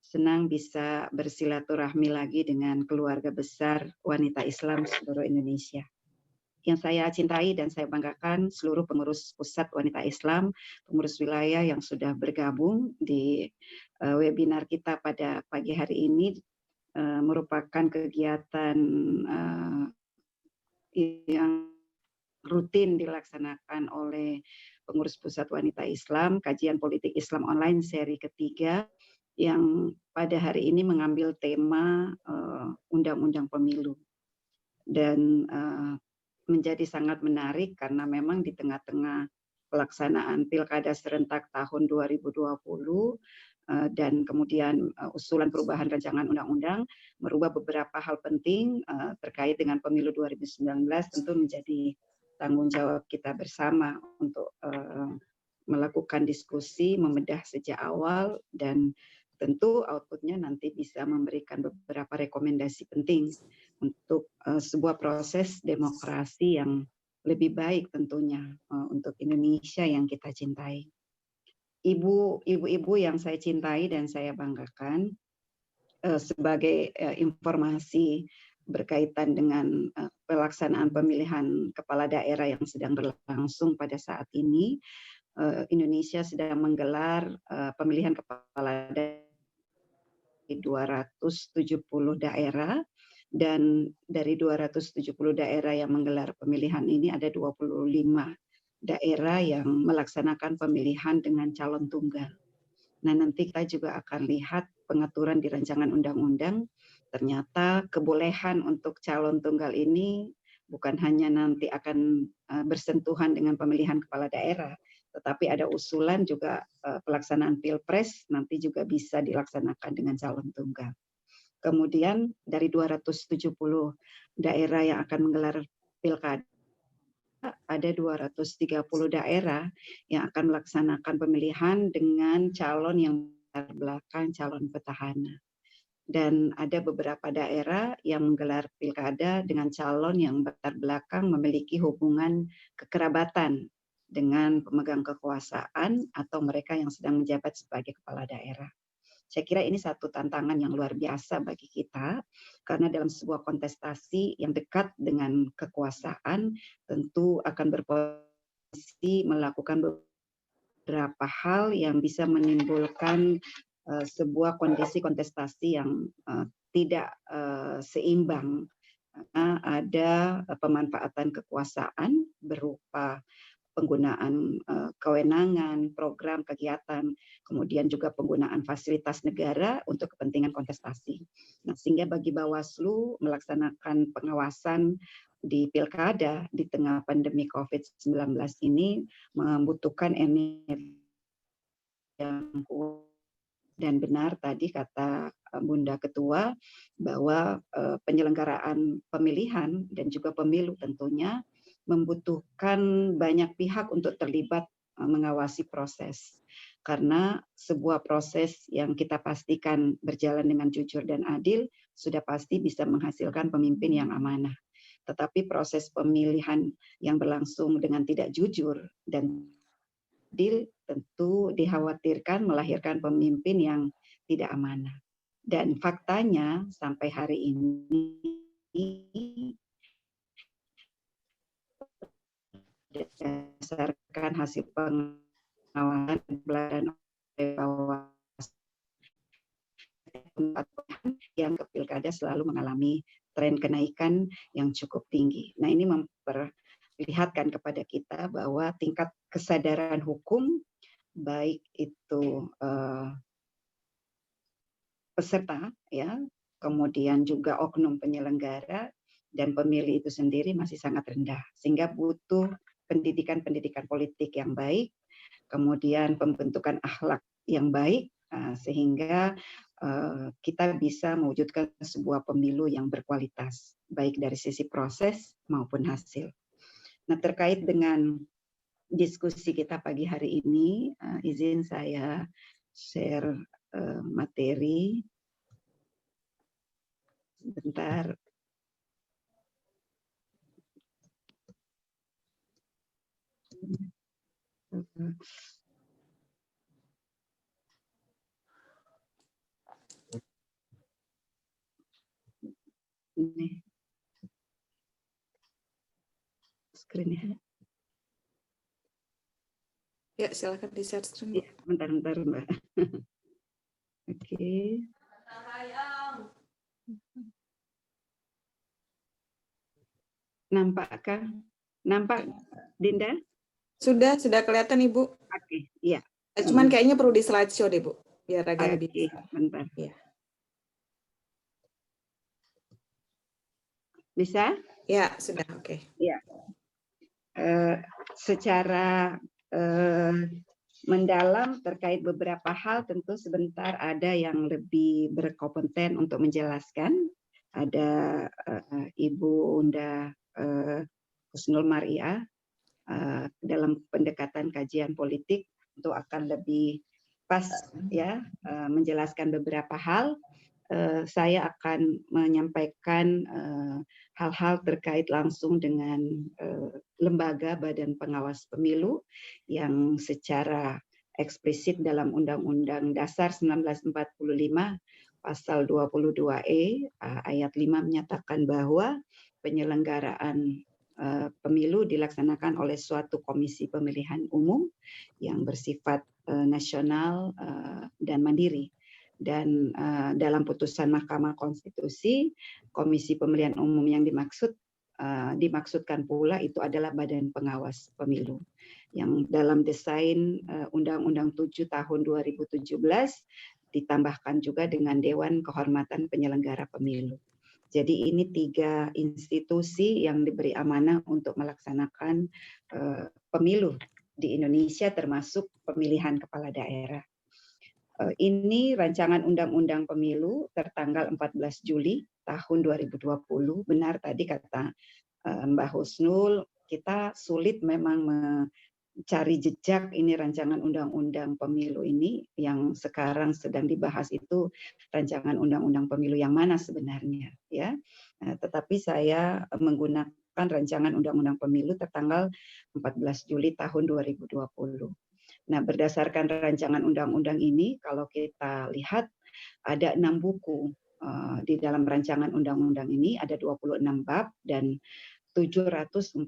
Senang bisa bersilaturahmi lagi dengan keluarga besar wanita Islam seluruh Indonesia. Yang saya cintai dan saya banggakan seluruh pengurus pusat wanita Islam, pengurus wilayah yang sudah bergabung di webinar kita pada pagi hari ini, merupakan kegiatan yang rutin dilaksanakan oleh pengurus pusat wanita Islam, kajian politik Islam online seri ketiga, yang pada hari ini mengambil tema Undang-Undang Pemilu. Dan menjadi sangat menarik karena memang di tengah-tengah pelaksanaan Pilkada serentak tahun 2020 dan kemudian usulan perubahan rancangan undang-undang merubah beberapa hal penting terkait dengan pemilu 2019, tentu menjadi tanggung jawab kita bersama untuk melakukan diskusi, membedah sejak awal, dan tentu outputnya nanti bisa memberikan beberapa rekomendasi penting untuk sebuah proses demokrasi yang lebih baik tentunya untuk Indonesia yang kita cintai. Ibu-ibu yang saya cintai dan saya banggakan, sebagai informasi berkaitan dengan pelaksanaan pemilihan kepala daerah yang sedang berlangsung pada saat ini, Indonesia sedang menggelar pemilihan kepala daerah di 270 daerah, dan dari 270 daerah yang menggelar pemilihan ini ada 25 daerah yang melaksanakan pemilihan dengan calon tunggal. Nah, nanti kita juga akan lihat pengaturan di rancangan undang-undang ternyata kebolehan untuk calon tunggal ini bukan hanya nanti akan bersentuhan dengan pemilihan kepala daerah, tetapi ada usulan juga pelaksanaan pilpres nanti juga bisa dilaksanakan dengan calon tunggal. Kemudian dari 270 daerah yang akan menggelar pilkada, ada 230 daerah yang akan melaksanakan pemilihan dengan calon yang berlatar belakang calon petahana. Dan ada beberapa daerah yang menggelar pilkada dengan calon yang berlatar belakang memiliki hubungan kekerabatan dengan pemegang kekuasaan atau mereka yang sedang menjabat sebagai kepala daerah. Saya kira ini satu tantangan yang luar biasa bagi kita, karena dalam sebuah kontestasi yang dekat dengan kekuasaan tentu akan berpotensi melakukan beberapa hal yang bisa menimbulkan sebuah kondisi kontestasi yang tidak seimbang. Karena ada pemanfaatan kekuasaan berupa penggunaan kewenangan, program, kegiatan, kemudian juga penggunaan fasilitas negara untuk kepentingan kontestasi. Nah, sehingga bagi Bawaslu melaksanakan pengawasan di pilkada di tengah pandemi COVID-19 ini membutuhkan energi yang kuat. Dan benar tadi kata Bunda Ketua bahwa penyelenggaraan pemilihan dan juga pemilu tentunya membutuhkan banyak pihak untuk terlibat mengawasi proses. Karena sebuah proses yang kita pastikan berjalan dengan jujur dan adil sudah pasti bisa menghasilkan pemimpin yang amanah. Tetapi proses pemilihan yang berlangsung dengan tidak jujur dan adil tentu dikhawatirkan melahirkan pemimpin yang tidak amanah. Dan faktanya sampai hari ini berdasarkan hasil pengawasan dan yang ke pilkada selalu mengalami tren kenaikan yang cukup tinggi. Nah, ini memperlihatkan kepada kita bahwa tingkat kesadaran hukum baik itu peserta ya, kemudian juga oknum penyelenggara dan pemilih itu sendiri masih sangat rendah, sehingga butuh pendidikan politik yang baik, kemudian pembentukan akhlak yang baik, sehingga kita bisa mewujudkan sebuah pemilu yang berkualitas, baik dari sisi proses maupun hasil. Nah, terkait dengan diskusi kita pagi hari ini, izin saya share materi. Sebentar. Ini screen-nya. Ya, silakan di-share screen, Bu. Ya, bentar, Mbak. Oke. Nampakkah? Nampak, Dinda? Sudah kelihatan, Ibu. Oke, iya. Cuman kayaknya perlu di slideshow deh, Bu, biar agak lebih besar. Bentar. Ya. Bisa? Ya, sudah, oke. Ya. Secara mendalam terkait beberapa hal, tentu sebentar ada yang lebih berkompeten untuk menjelaskan. Ada Ibu Unda Husnul Maria dalam pendekatan kajian politik untuk akan lebih pas ya menjelaskan beberapa hal. Saya akan menyampaikan hal-hal terkait langsung dengan lembaga Badan Pengawas Pemilu yang secara eksplisit dalam Undang-Undang Dasar 1945 Pasal 22E ayat 5 menyatakan bahwa penyelenggaraan pemilu dilaksanakan oleh suatu komisi pemilihan umum yang bersifat nasional dan mandiri. Dan dalam putusan Mahkamah Konstitusi, Komisi Pemilihan Umum yang dimaksudkan pula itu adalah Badan Pengawas Pemilu yang dalam desain Undang-Undang 7 tahun 2017 ditambahkan juga dengan Dewan Kehormatan Penyelenggara Pemilu. Jadi ini 3 institusi yang diberi amanah untuk melaksanakan pemilu di Indonesia, termasuk pemilihan kepala daerah. Ini rancangan undang-undang pemilu tertanggal 14 Juli tahun 2020. Benar tadi kata Mbak Husnul, kita sulit memang mencari jejak ini rancangan undang-undang pemilu ini yang sekarang sedang dibahas itu rancangan undang-undang pemilu yang mana sebenarnya, ya. Tetapi saya menggunakan rancangan undang-undang pemilu tertanggal 14 Juli tahun 2020. Nah, berdasarkan rancangan undang-undang ini, kalau kita lihat ada 6 buku di dalam rancangan undang-undang ini, ada 26 bab dan 741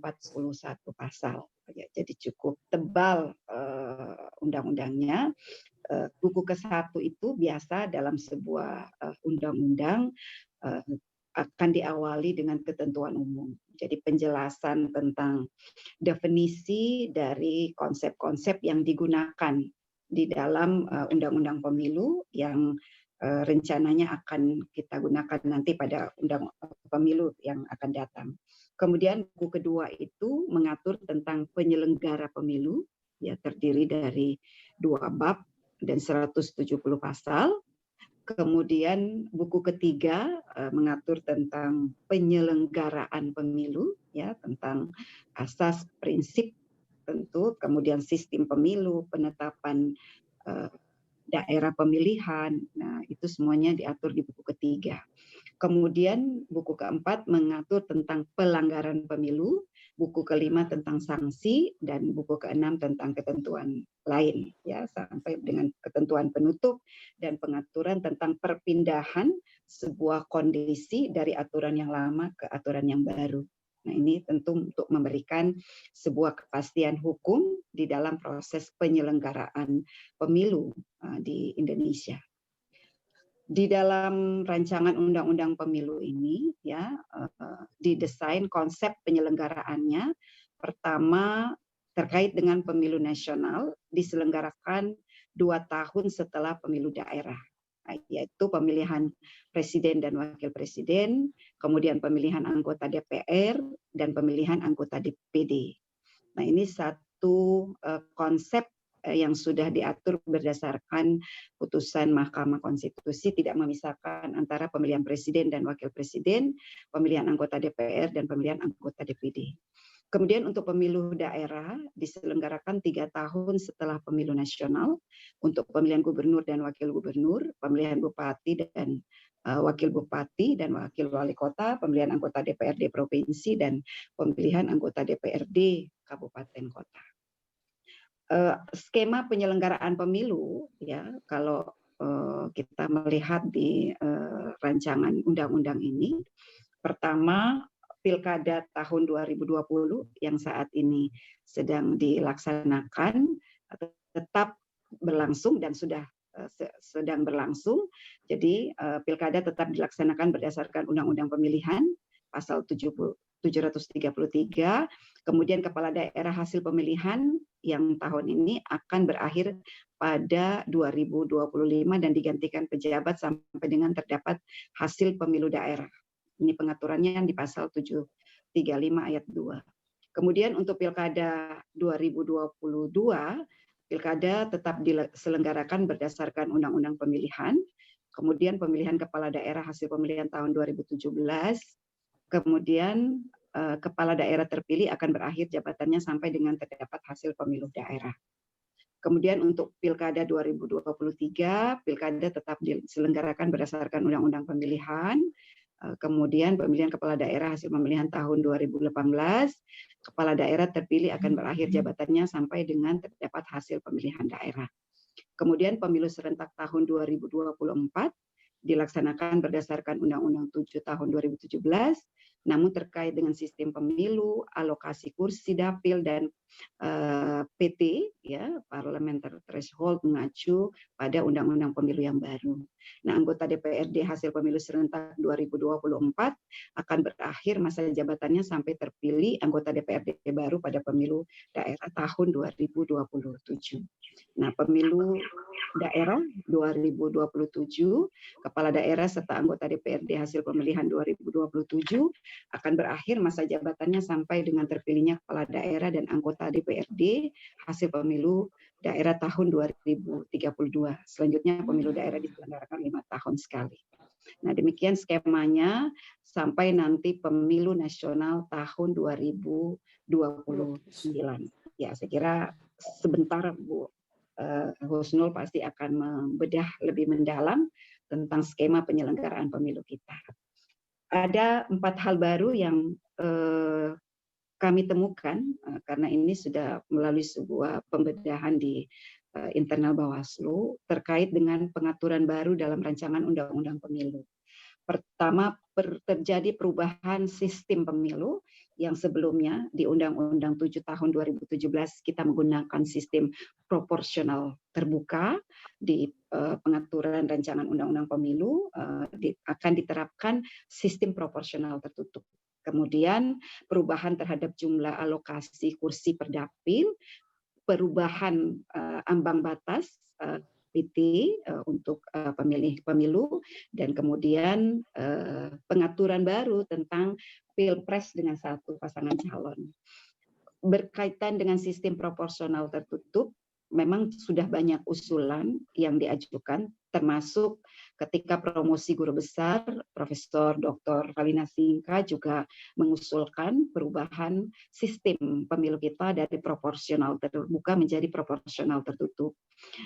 pasal. Jadi cukup tebal undang-undangnya. Buku ke-1 itu biasa dalam sebuah undang-undang akan diawali dengan ketentuan umum. Jadi penjelasan tentang definisi dari konsep-konsep yang digunakan di dalam undang-undang pemilu yang rencananya akan kita gunakan nanti pada undang pemilu yang akan datang. Kemudian buku kedua itu mengatur tentang penyelenggara pemilu, ya, terdiri dari 2 bab dan 170 pasal. Kemudian buku ketiga mengatur tentang penyelenggaraan pemilu, ya, tentang asas prinsip tentu, kemudian sistem pemilu, penetapan daerah pemilihan. Nah, itu semuanya diatur di buku ketiga. Kemudian buku keempat mengatur tentang pelanggaran pemilu, buku kelima tentang sanksi, dan buku keenam tentang ketentuan lain, ya, sampai dengan ketentuan penutup dan pengaturan tentang perpindahan sebuah kondisi dari aturan yang lama ke aturan yang baru. Nah, ini tentu untuk memberikan sebuah kepastian hukum di dalam proses penyelenggaraan pemilu di Indonesia. Di dalam rancangan undang-undang pemilu ini, ya, didesain konsep penyelenggaraannya. Pertama, terkait dengan pemilu nasional diselenggarakan 2 tahun setelah pemilu daerah, yaitu pemilihan presiden dan wakil presiden, kemudian pemilihan anggota DPR dan pemilihan anggota DPD. Nah, ini satu konsep yang sudah diatur berdasarkan putusan Mahkamah Konstitusi, tidak memisahkan antara pemilihan presiden dan wakil presiden, pemilihan anggota DPR dan pemilihan anggota DPD. Kemudian untuk pemilu daerah diselenggarakan 3 tahun setelah pemilu nasional untuk pemilihan gubernur dan wakil gubernur, pemilihan bupati dan wakil bupati dan wakil wali kota, pemilihan anggota DPRD provinsi dan pemilihan anggota DPRD kabupaten kota. Skema penyelenggaraan pemilu, ya, kalau kita melihat di rancangan undang-undang ini, pertama pilkada tahun 2020 yang saat ini sedang dilaksanakan tetap berlangsung dan sudah sedang berlangsung. Jadi pilkada tetap dilaksanakan berdasarkan Undang-Undang Pemilihan pasal 733, kemudian kepala daerah hasil pemilihan yang tahun ini akan berakhir pada 2025 dan digantikan pejabat sampai dengan terdapat hasil pemilu daerah. Ini pengaturannya di pasal 735 ayat 2. Kemudian untuk pilkada 2022, pilkada tetap diselenggarakan berdasarkan Undang-Undang Pemilihan, kemudian pemilihan kepala daerah hasil pemilihan tahun 2017, kemudian kepala daerah terpilih akan berakhir jabatannya sampai dengan terdapat hasil pemilu daerah. Kemudian untuk pilkada 2023, pilkada tetap diselenggarakan berdasarkan Undang-Undang Pemilihan, kemudian pemilihan kepala daerah hasil pemilihan tahun 2018, kepala daerah terpilih akan berakhir jabatannya sampai dengan terdapat hasil pemilihan daerah. Kemudian pemilu serentak tahun 2024 dilaksanakan berdasarkan Undang-Undang 7 tahun 2017, namun terkait dengan sistem pemilu, alokasi kursi dapil dan PT, ya, parliamentary threshold, mengacu pada Undang-Undang Pemilu yang baru. Nah, anggota DPRD hasil pemilu serentak 2024 akan berakhir masa jabatannya sampai terpilih anggota DPRD baru pada pemilu daerah tahun 2027. Nah, pemilu daerah 2027, kepala daerah serta anggota DPRD hasil pemilihan 2027 akan berakhir masa jabatannya sampai dengan terpilihnya kepala daerah dan anggota DPRD hasil pemilu daerah tahun 2032. Selanjutnya pemilu daerah diselenggarakan 5 tahun sekali. Nah, demikian skemanya sampai nanti pemilu nasional tahun 2029. Ya, saya kira sebentar Bu Husnul pasti akan membedah lebih mendalam tentang skema penyelenggaraan pemilu kita. Ada 4 hal baru yang kami temukan karena ini sudah melalui sebuah pembedahan di internal Bawaslu terkait dengan pengaturan baru dalam rancangan undang-undang pemilu. Pertama, terjadi perubahan sistem pemilu yang sebelumnya di Undang-Undang 7 tahun 2017 kita menggunakan sistem proporsional terbuka. Di pengaturan rancangan undang-undang pemilu akan diterapkan sistem proporsional tertutup. Kemudian perubahan terhadap jumlah alokasi kursi per dapil, perubahan ambang batas PT untuk pemilih pemilu, dan kemudian pengaturan baru tentang pilpres dengan 1 pasangan calon. Berkaitan dengan sistem proporsional tertutup, memang sudah banyak usulan yang diajukan, termasuk ketika promosi guru besar, Profesor Dr. Valina Singka juga mengusulkan perubahan sistem pemilu kita dari proporsional terbuka menjadi proporsional tertutup,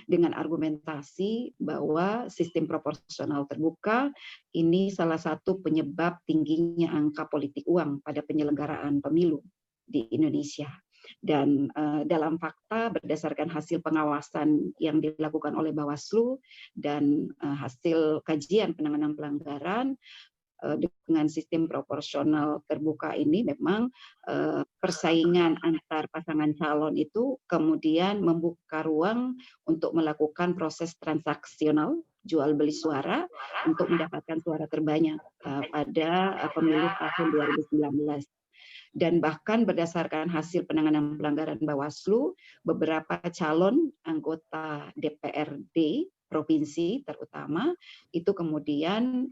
dengan argumentasi bahwa sistem proporsional terbuka ini salah satu penyebab tingginya angka politik uang pada penyelenggaraan pemilu di Indonesia. Dan dalam fakta berdasarkan hasil pengawasan yang dilakukan oleh Bawaslu dan hasil kajian penanganan pelanggaran dengan sistem proporsional terbuka ini, memang persaingan antar pasangan calon itu kemudian membuka ruang untuk melakukan proses transaksional jual beli suara untuk mendapatkan suara terbanyak pada pemilu tahun 2019. Dan bahkan berdasarkan hasil penanganan pelanggaran Bawaslu, beberapa calon anggota DPRD provinsi terutama itu kemudian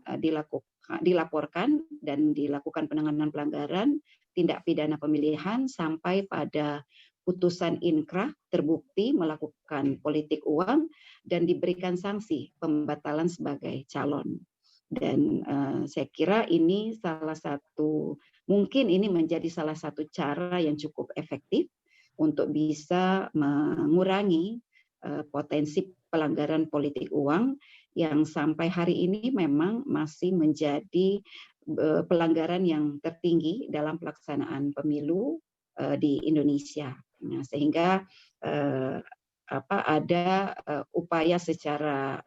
dilaporkan dan dilakukan penanganan pelanggaran tindak pidana pemilihan sampai pada putusan inkrah terbukti melakukan politik uang dan diberikan sanksi pembatalan sebagai calon. Dan saya kira ini salah satu, mungkin ini menjadi salah satu cara yang cukup efektif untuk bisa mengurangi potensi pelanggaran politik uang yang sampai hari ini memang masih menjadi pelanggaran yang tertinggi dalam pelaksanaan pemilu di Indonesia. Nah, sehingga ada upaya secara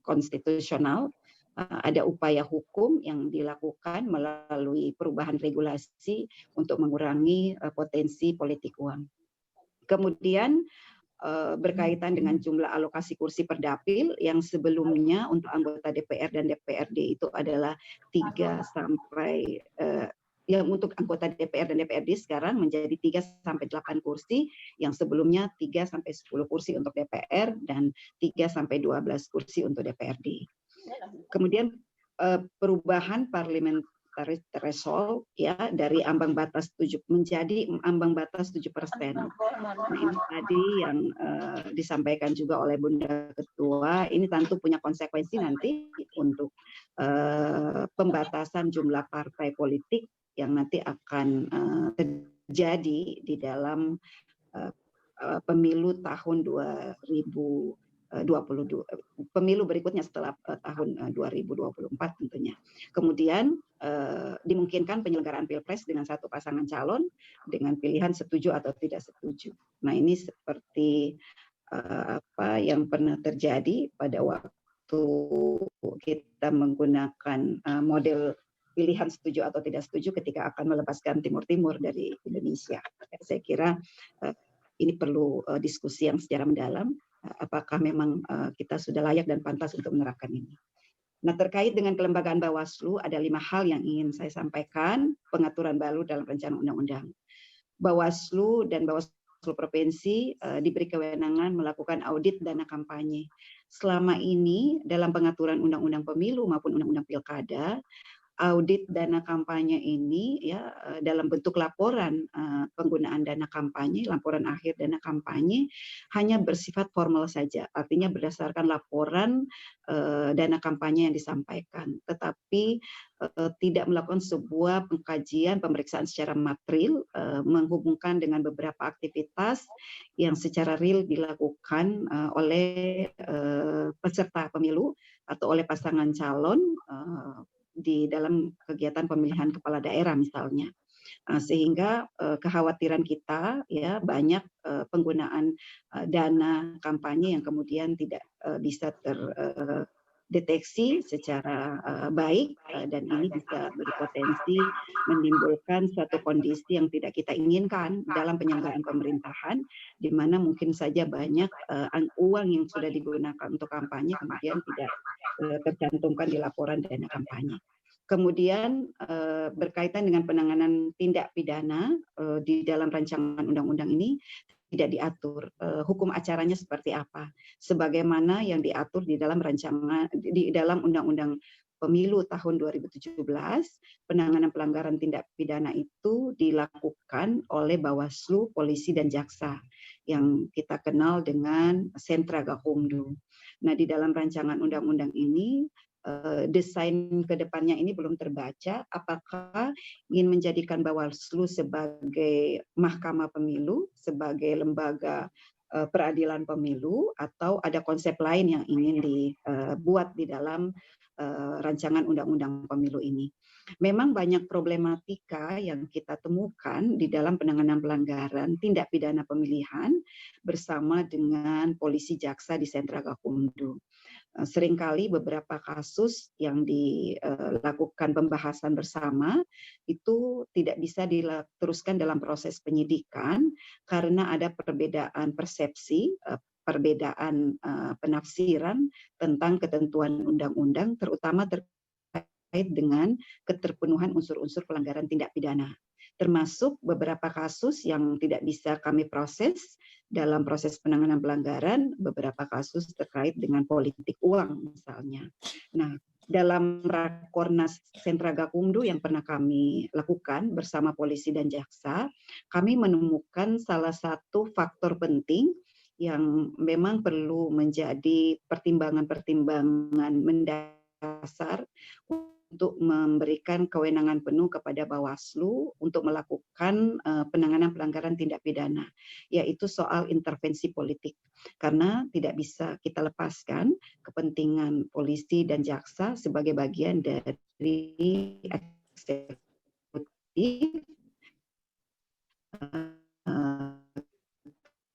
konstitusional, ada upaya hukum yang dilakukan melalui perubahan regulasi untuk mengurangi potensi politik uang. Kemudian berkaitan dengan jumlah alokasi kursi per dapil yang sebelumnya untuk anggota DPR dan DPRD itu adalah 3 sampai yang untuk anggota DPR dan DPRD sekarang menjadi 3 sampai 8 kursi, yang sebelumnya 3 sampai 10 kursi untuk DPR dan 3 sampai 12 kursi untuk DPRD. Kemudian perubahan parliamentary threshold ya dari ambang batas 7 menjadi ambang batas 7%. Nah, ini tadi yang disampaikan juga oleh Bunda Ketua, ini tentu punya konsekuensi nanti untuk pembatasan jumlah partai politik yang nanti akan terjadi di dalam pemilu tahun 2022, pemilu berikutnya setelah tahun 2024 tentunya. Kemudian dimungkinkan penyelenggaraan pilpres dengan 1 pasangan calon dengan pilihan setuju atau tidak setuju. Nah, ini seperti apa yang pernah terjadi pada waktu kita menggunakan model pilihan setuju atau tidak setuju ketika akan melepaskan Timur Timur dari Indonesia. Saya kira ini perlu diskusi yang secara mendalam. Apakah memang kita sudah layak dan pantas untuk menerapkan ini. Nah, terkait dengan kelembagaan Bawaslu, ada 5 hal yang ingin saya sampaikan, pengaturan baru dalam rencana undang-undang. Bawaslu dan Bawaslu Bawaslu Provinsi diberi kewenangan melakukan audit dana kampanye. Selama ini dalam pengaturan Undang-Undang Pemilu maupun Undang-Undang Pilkada, audit dana kampanye ini ya dalam bentuk laporan penggunaan dana kampanye, laporan akhir dana kampanye hanya bersifat formal saja, artinya berdasarkan laporan dana kampanye yang disampaikan, tetapi tidak melakukan sebuah pengkajian, pemeriksaan secara material menghubungkan dengan beberapa aktivitas yang secara real dilakukan oleh peserta pemilu atau oleh pasangan calon di dalam kegiatan pemilihan kepala daerah misalnya, sehingga kekhawatiran kita ya banyak penggunaan dana kampanye yang kemudian tidak bisa terdeteksi secara baik dan ini bisa berpotensi menimbulkan suatu kondisi yang tidak kita inginkan dalam penyelenggaraan pemerintahan, di mana mungkin saja banyak uang yang sudah digunakan untuk kampanye kemudian tidak tercantumkan di laporan dana kampanye. Kemudian berkaitan dengan penanganan tindak pidana di dalam rancangan undang-undang ini tidak diatur hukum acaranya seperti apa, sebagaimana yang diatur di dalam rancangan di dalam Undang-Undang Pemilu tahun 2017, penanganan pelanggaran tindak pidana itu dilakukan oleh Bawaslu, Polisi, dan Jaksa yang kita kenal dengan Sentra Gakumdu. Nah, di dalam rancangan undang-undang ini desain ke depannya ini belum terbaca, apakah ingin menjadikan Bawaslu sebagai mahkamah pemilu, sebagai lembaga peradilan pemilu, atau ada konsep lain yang ingin dibuat di dalam rancangan undang-undang pemilu ini. Memang banyak problematika yang kita temukan di dalam penanganan pelanggaran tindak pidana pemilihan bersama dengan polisi jaksa di Sentra Gakumdu. Seringkali beberapa kasus yang dilakukan pembahasan bersama itu tidak bisa diteruskan dalam proses penyidikan karena ada perbedaan persepsi, perbedaan penafsiran tentang ketentuan undang-undang, terutama terkait dengan keterpenuhan unsur-unsur pelanggaran tindak pidana. Termasuk beberapa kasus yang tidak bisa kami proses dalam proses penanganan pelanggaran, beberapa kasus terkait dengan politik uang misalnya. Nah, dalam Rakornas Sentra Gakumdu yang pernah kami lakukan bersama polisi dan jaksa, kami menemukan salah satu faktor penting yang memang perlu menjadi pertimbangan-pertimbangan mendasar untuk memberikan kewenangan penuh kepada Bawaslu untuk melakukan penanganan pelanggaran tindak pidana, yaitu soal intervensi politik. Karena tidak bisa kita lepaskan kepentingan polisi dan jaksa sebagai bagian dari eksekutif,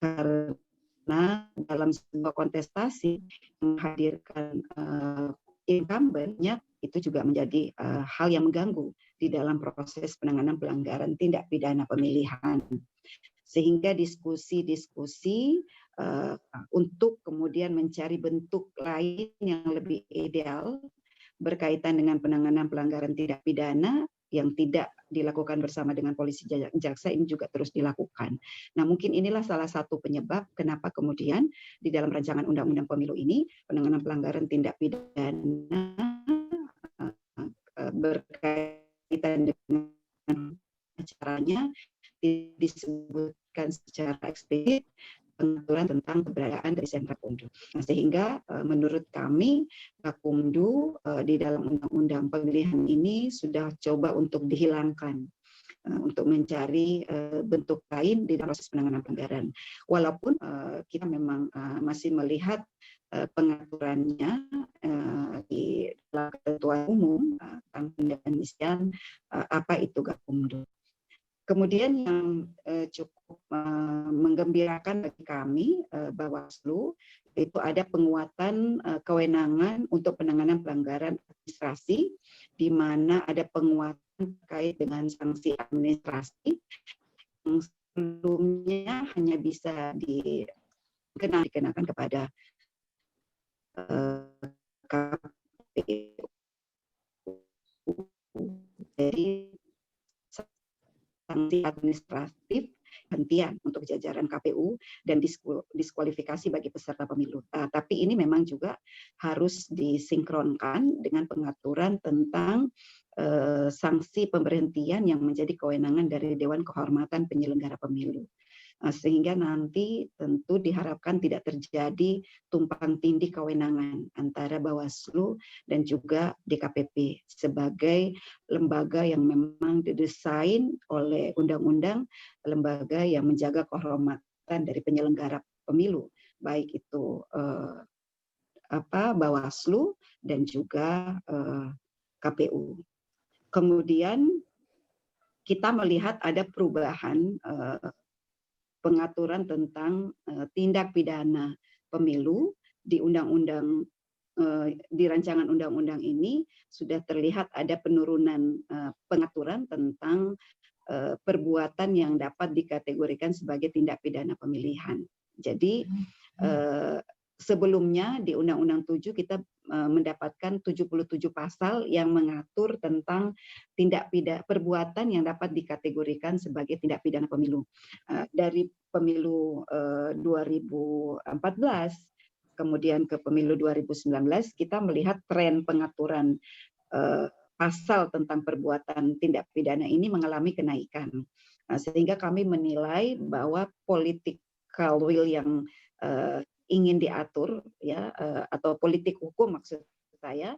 karena dalam sebuah kontestasi menghadirkan incumbent-nya itu juga menjadi hal yang mengganggu di dalam proses penanganan pelanggaran tindak pidana pemilihan. Sehingga diskusi-diskusi untuk kemudian mencari bentuk lain yang lebih ideal berkaitan dengan penanganan pelanggaran tindak pidana yang tidak dilakukan bersama dengan polisi jaksa ini juga terus dilakukan. Nah, mungkin inilah salah satu penyebab kenapa kemudian di dalam rancangan undang-undang pemilu ini penanganan pelanggaran tindak pidana berkaitan dengan acaranya disebutkan secara eksplisit pengaturan tentang keberadaan dari Sentra Gakumdu. Nah, sehingga menurut kami Gakumdu di dalam undang-undang pemilihan ini sudah coba untuk dihilangkan untuk mencari bentuk lain di dalam proses penanganan pelanggaran. Walaupun kita memang masih melihat pengaturannya di dalam ketentuan umum tentang pendefinisian apa itu Gakumdu. Kemudian yang cukup menggembirakan bagi kami Bawaslu itu ada penguatan kewenangan untuk penanganan pelanggaran administrasi, di mana ada penguatan terkait dengan sanksi administrasi yang sebelumnya hanya bisa dikenakan kepada KPU. Jadi sanksi administratif hentian untuk jajaran KPU dan diskualifikasi bagi peserta pemilu. Tapi ini memang juga harus disinkronkan dengan pengaturan tentang sanksi pemberhentian yang menjadi kewenangan dari Dewan Kehormatan Penyelenggara Pemilu. Sehingga nanti tentu diharapkan tidak terjadi tumpang tindih kewenangan antara Bawaslu dan juga DKPP sebagai lembaga yang memang didesain oleh undang-undang, lembaga yang menjaga kehormatan dari penyelenggara pemilu, baik itu Bawaslu dan juga KPU. Kemudian kita melihat ada perubahan pengaturan tentang tindak pidana pemilu di undang-undang di rancangan undang-undang ini sudah terlihat ada penurunan pengaturan tentang perbuatan yang dapat dikategorikan sebagai tindak pidana pemilihan. Jadi sebelumnya di Undang-Undang 7 kita mendapatkan 77 pasal yang mengatur tentang tindak pidana perbuatan yang dapat dikategorikan sebagai tindak pidana pemilu. Dari pemilu 2014 kemudian ke pemilu 2019 kita melihat tren pengaturan pasal tentang perbuatan tindak pidana ini mengalami kenaikan. Sehingga kami menilai bahwa political will yang ingin diatur atau politik hukum maksud saya,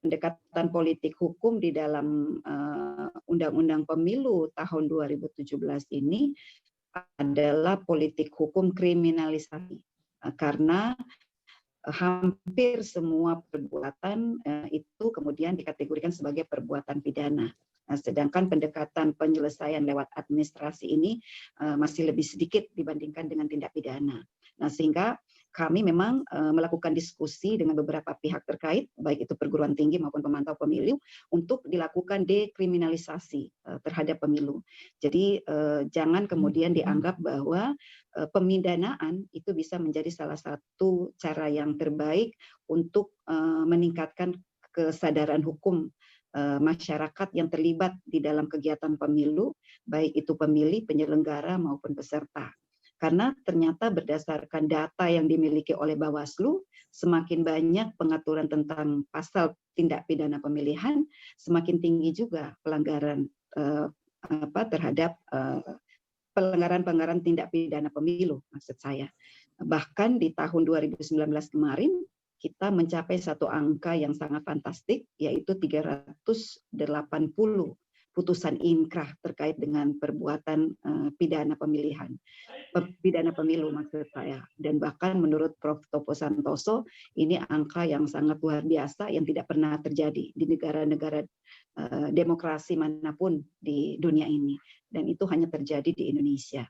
pendekatan politik hukum di dalam Undang-Undang Pemilu tahun 2017 ini adalah politik hukum kriminalisasi, karena hampir semua perbuatan itu kemudian dikategorikan sebagai perbuatan pidana. Sedangkan pendekatan penyelesaian lewat administrasi ini masih lebih sedikit dibandingkan dengan tindak pidana. Sehingga kami memang melakukan diskusi dengan beberapa pihak terkait, baik itu perguruan tinggi maupun pemantau pemilu, untuk dilakukan dekriminalisasi terhadap pemilu. Jadi jangan kemudian dianggap bahwa pemidanaan itu bisa menjadi salah satu cara yang terbaik untuk meningkatkan kesadaran hukum masyarakat yang terlibat di dalam kegiatan pemilu, baik itu pemilih, penyelenggara maupun peserta. Karena ternyata berdasarkan data yang dimiliki oleh Bawaslu, semakin banyak pengaturan tentang pasal tindak pidana pemilihan, semakin tinggi juga pelanggaran terhadap pelanggaran tindak pidana pemilu, maksud saya. Bahkan di tahun 2019 kemarin, kita mencapai satu angka yang sangat fantastik, yaitu 380 putusan inkrah terkait dengan perbuatan pidana pemilihan, pidana pemilu maksud saya. Dan bahkan menurut Prof. Topo Santoso, ini angka yang sangat luar biasa yang tidak pernah terjadi di negara-negara demokrasi manapun di dunia ini. Dan itu hanya terjadi di Indonesia.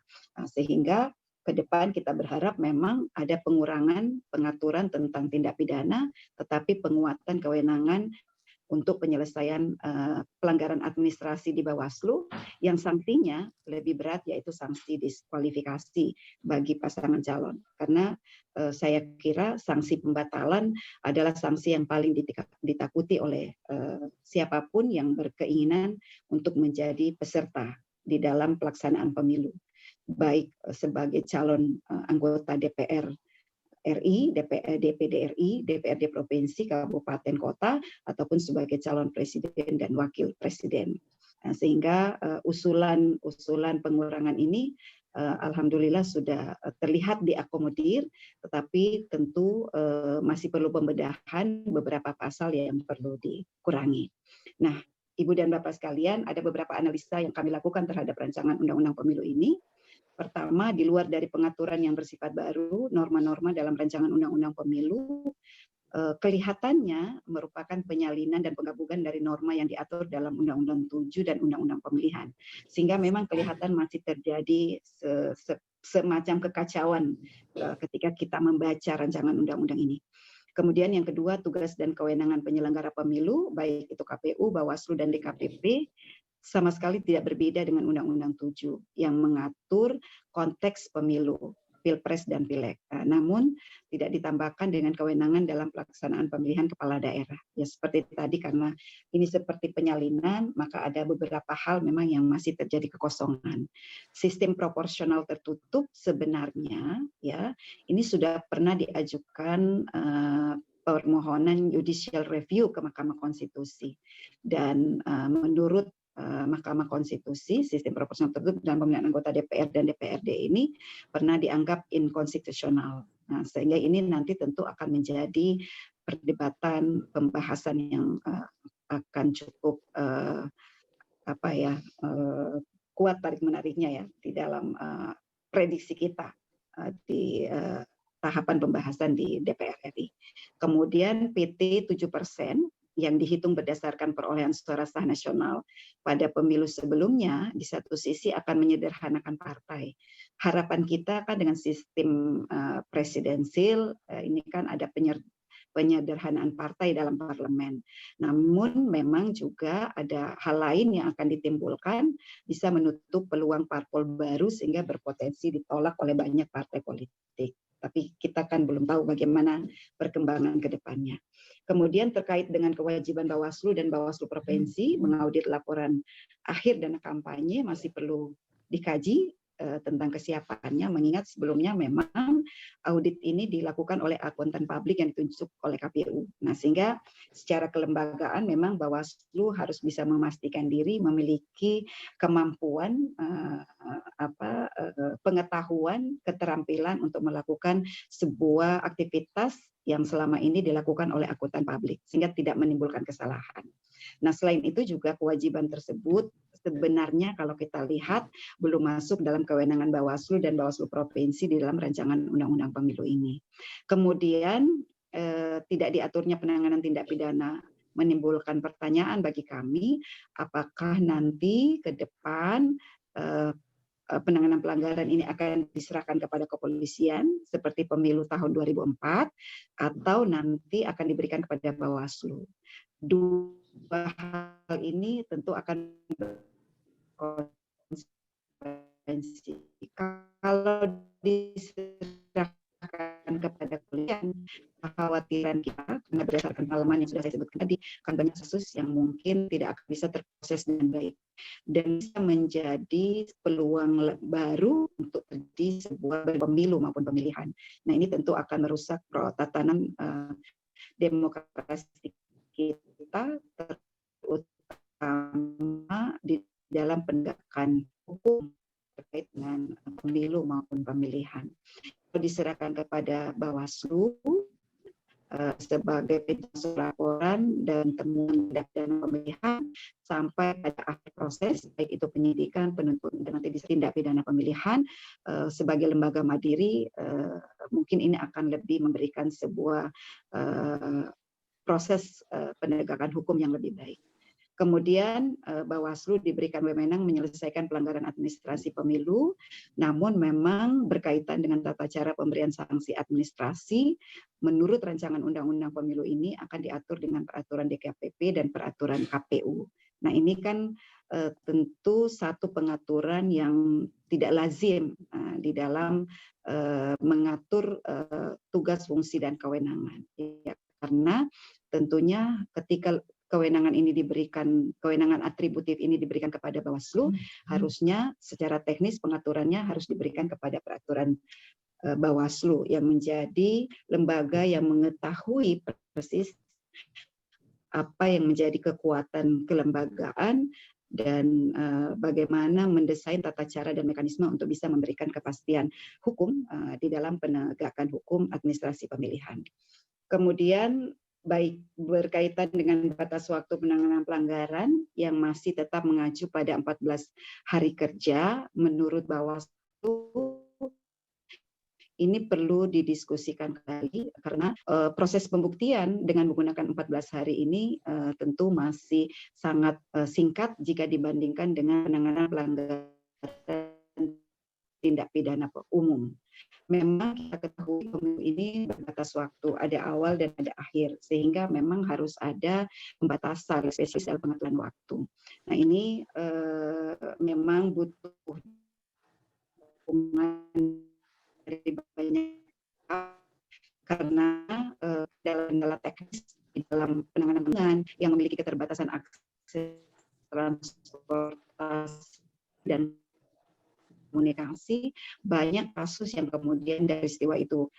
Sehingga ke depan kita berharap memang ada pengurangan pengaturan tentang tindak pidana, tetapi penguatan kewenangan untuk penyelesaian pelanggaran administrasi di Bawaslu yang sanksinya lebih berat, yaitu sanksi diskualifikasi bagi pasangan calon. Karena saya kira sanksi pembatalan adalah sanksi yang paling ditakuti oleh siapapun yang berkeinginan untuk menjadi peserta di dalam pelaksanaan pemilu, baik sebagai calon anggota DPR RI, DPD RI, DPRD provinsi, kabupaten, kota, ataupun sebagai calon presiden dan wakil presiden. Sehingga usulan pengurangan ini alhamdulillah sudah terlihat diakomodir, tetapi tentu masih perlu pembedahan beberapa pasal yang perlu dikurangi. Nah, Ibu dan Bapak sekalian, ada beberapa analisa yang kami lakukan terhadap rancangan Undang-Undang Pemilu ini. Pertama, di luar dari pengaturan yang bersifat baru, norma-norma dalam rancangan Undang-Undang Pemilu kelihatannya merupakan penyalinan dan penggabungan dari norma yang diatur dalam Undang-Undang 7 dan Undang-Undang Pemilihan. Sehingga memang kelihatan masih terjadi semacam kekacauan ketika kita membaca rancangan undang-undang ini. Kemudian yang kedua, tugas dan kewenangan penyelenggara pemilu, baik itu KPU, Bawaslu, dan DKPP, sama sekali tidak berbeda dengan Undang-Undang 7 yang mengatur konteks pemilu, Pilpres dan Pileg. Namun tidak ditambahkan dengan kewenangan dalam pelaksanaan pemilihan kepala daerah. Ya seperti tadi, karena ini seperti penyalinan, maka ada beberapa hal memang yang masih terjadi kekosongan. Sistem proporsional tertutup sebenarnya ya ini sudah pernah diajukan permohonan judicial review ke Mahkamah Konstitusi, dan menurut Mahkamah Konstitusi, sistem proporsional tertutup dalam pemilihan anggota DPR dan DPRD ini pernah dianggap inkonstitusional. Nah, sehingga ini nanti tentu akan menjadi perdebatan, pembahasan yang akan cukup kuat tarik menariknya ya di dalam prediksi kita di tahapan pembahasan di DPR RI. Kemudian PT 7% yang dihitung berdasarkan perolehan suara sah nasional pada pemilu sebelumnya, di satu sisi akan menyederhanakan partai. Harapan kita kan dengan sistem presidensil, ini kan ada penyederhanaan partai dalam parlemen. Namun memang juga ada hal lain yang akan ditimbulkan, bisa menutup peluang parpol baru sehingga berpotensi ditolak oleh banyak partai politik. Tapi kita kan belum tahu bagaimana perkembangan ke depannya. Kemudian terkait dengan kewajiban Bawaslu dan Bawaslu Provinsi mengaudit laporan akhir dana kampanye masih perlu dikaji tentang kesiapannya, mengingat sebelumnya memang audit ini dilakukan oleh akuntan publik yang ditunjuk oleh KPU. Nah, sehingga secara kelembagaan memang Bawaslu harus bisa memastikan diri memiliki kemampuan, pengetahuan, keterampilan untuk melakukan sebuah aktivitas yang selama ini dilakukan oleh akuntan publik, sehingga tidak menimbulkan kesalahan. Nah, selain itu juga kewajiban tersebut sebenarnya kalau kita lihat belum masuk dalam kewenangan Bawaslu dan Bawaslu Provinsi di dalam rancangan Undang-Undang Pemilu ini. Kemudian tidak diaturnya penanganan tindak pidana menimbulkan pertanyaan bagi kami, apakah nanti ke depan penanganan pelanggaran ini akan diserahkan kepada kepolisian seperti pemilu tahun 2004 atau nanti akan diberikan kepada Bawaslu. Dua hal ini tentu akan berkonsekuensi. Kalau diserahkan kepada kepolisian, kekhawatiran kita karena berdasarkan pengalaman yang sudah saya sebutkan tadi, akan banyak kasus yang mungkin tidak akan bisa terproses dengan baik dan bisa menjadi peluang baru untuk terjadi sebuah pemilu maupun pemilihan. Nah, ini tentu akan merusak tatanan demokrasi kita, terutama di dalam penegakan hukum terkait dengan pemilu maupun pemilihan. Kalau diserahkan kepada Bawaslu sebagai pintu laporan dan temuan dan pemilihan sampai pada akhir proses, baik itu penyidikan, penuntutan, dan nanti tindak pidana pemilihan, sebagai lembaga mandiri, mungkin ini akan lebih memberikan sebuah proses penegakan hukum yang lebih baik. Kemudian Bawaslu diberikan wewenang menyelesaikan pelanggaran administrasi pemilu, namun memang berkaitan dengan tata cara pemberian sanksi administrasi, menurut rancangan Undang-Undang Pemilu ini akan diatur dengan peraturan DKPP dan peraturan KPU. Nah, ini kan tentu satu pengaturan yang tidak lazim di dalam mengatur tugas, fungsi, dan kewenangan. Ya, karena tentunya ketika kewenangan ini diberikan, kewenangan atributif ini diberikan kepada Bawaslu, harusnya secara teknis pengaturannya harus diberikan kepada peraturan Bawaslu yang menjadi lembaga yang mengetahui persis apa yang menjadi kekuatan kelembagaan dan bagaimana mendesain tata cara dan mekanisme untuk bisa memberikan kepastian hukum di dalam penegakan hukum administrasi pemilihan. Kemudian baik berkaitan dengan batas waktu penanganan pelanggaran yang masih tetap mengacu pada 14 hari kerja, menurut Bawaslu ini perlu didiskusikan kembali karena proses pembuktian dengan menggunakan 14 hari ini tentu masih sangat singkat jika dibandingkan dengan penanganan pelanggaran tindak pidana umum. Memang kita ketahui pemilu ini berbatas waktu, ada awal dan ada akhir, sehingga memang harus ada pembatasan spesies dalam pengaturan waktu. Nah, ini memang butuh dukungan dari banyak karena dalam kendala teknis di dalam penanganan yang memiliki keterbatasan akses transportasi dan komunikasi, banyak kasus yang kemudian dari peristiwa itu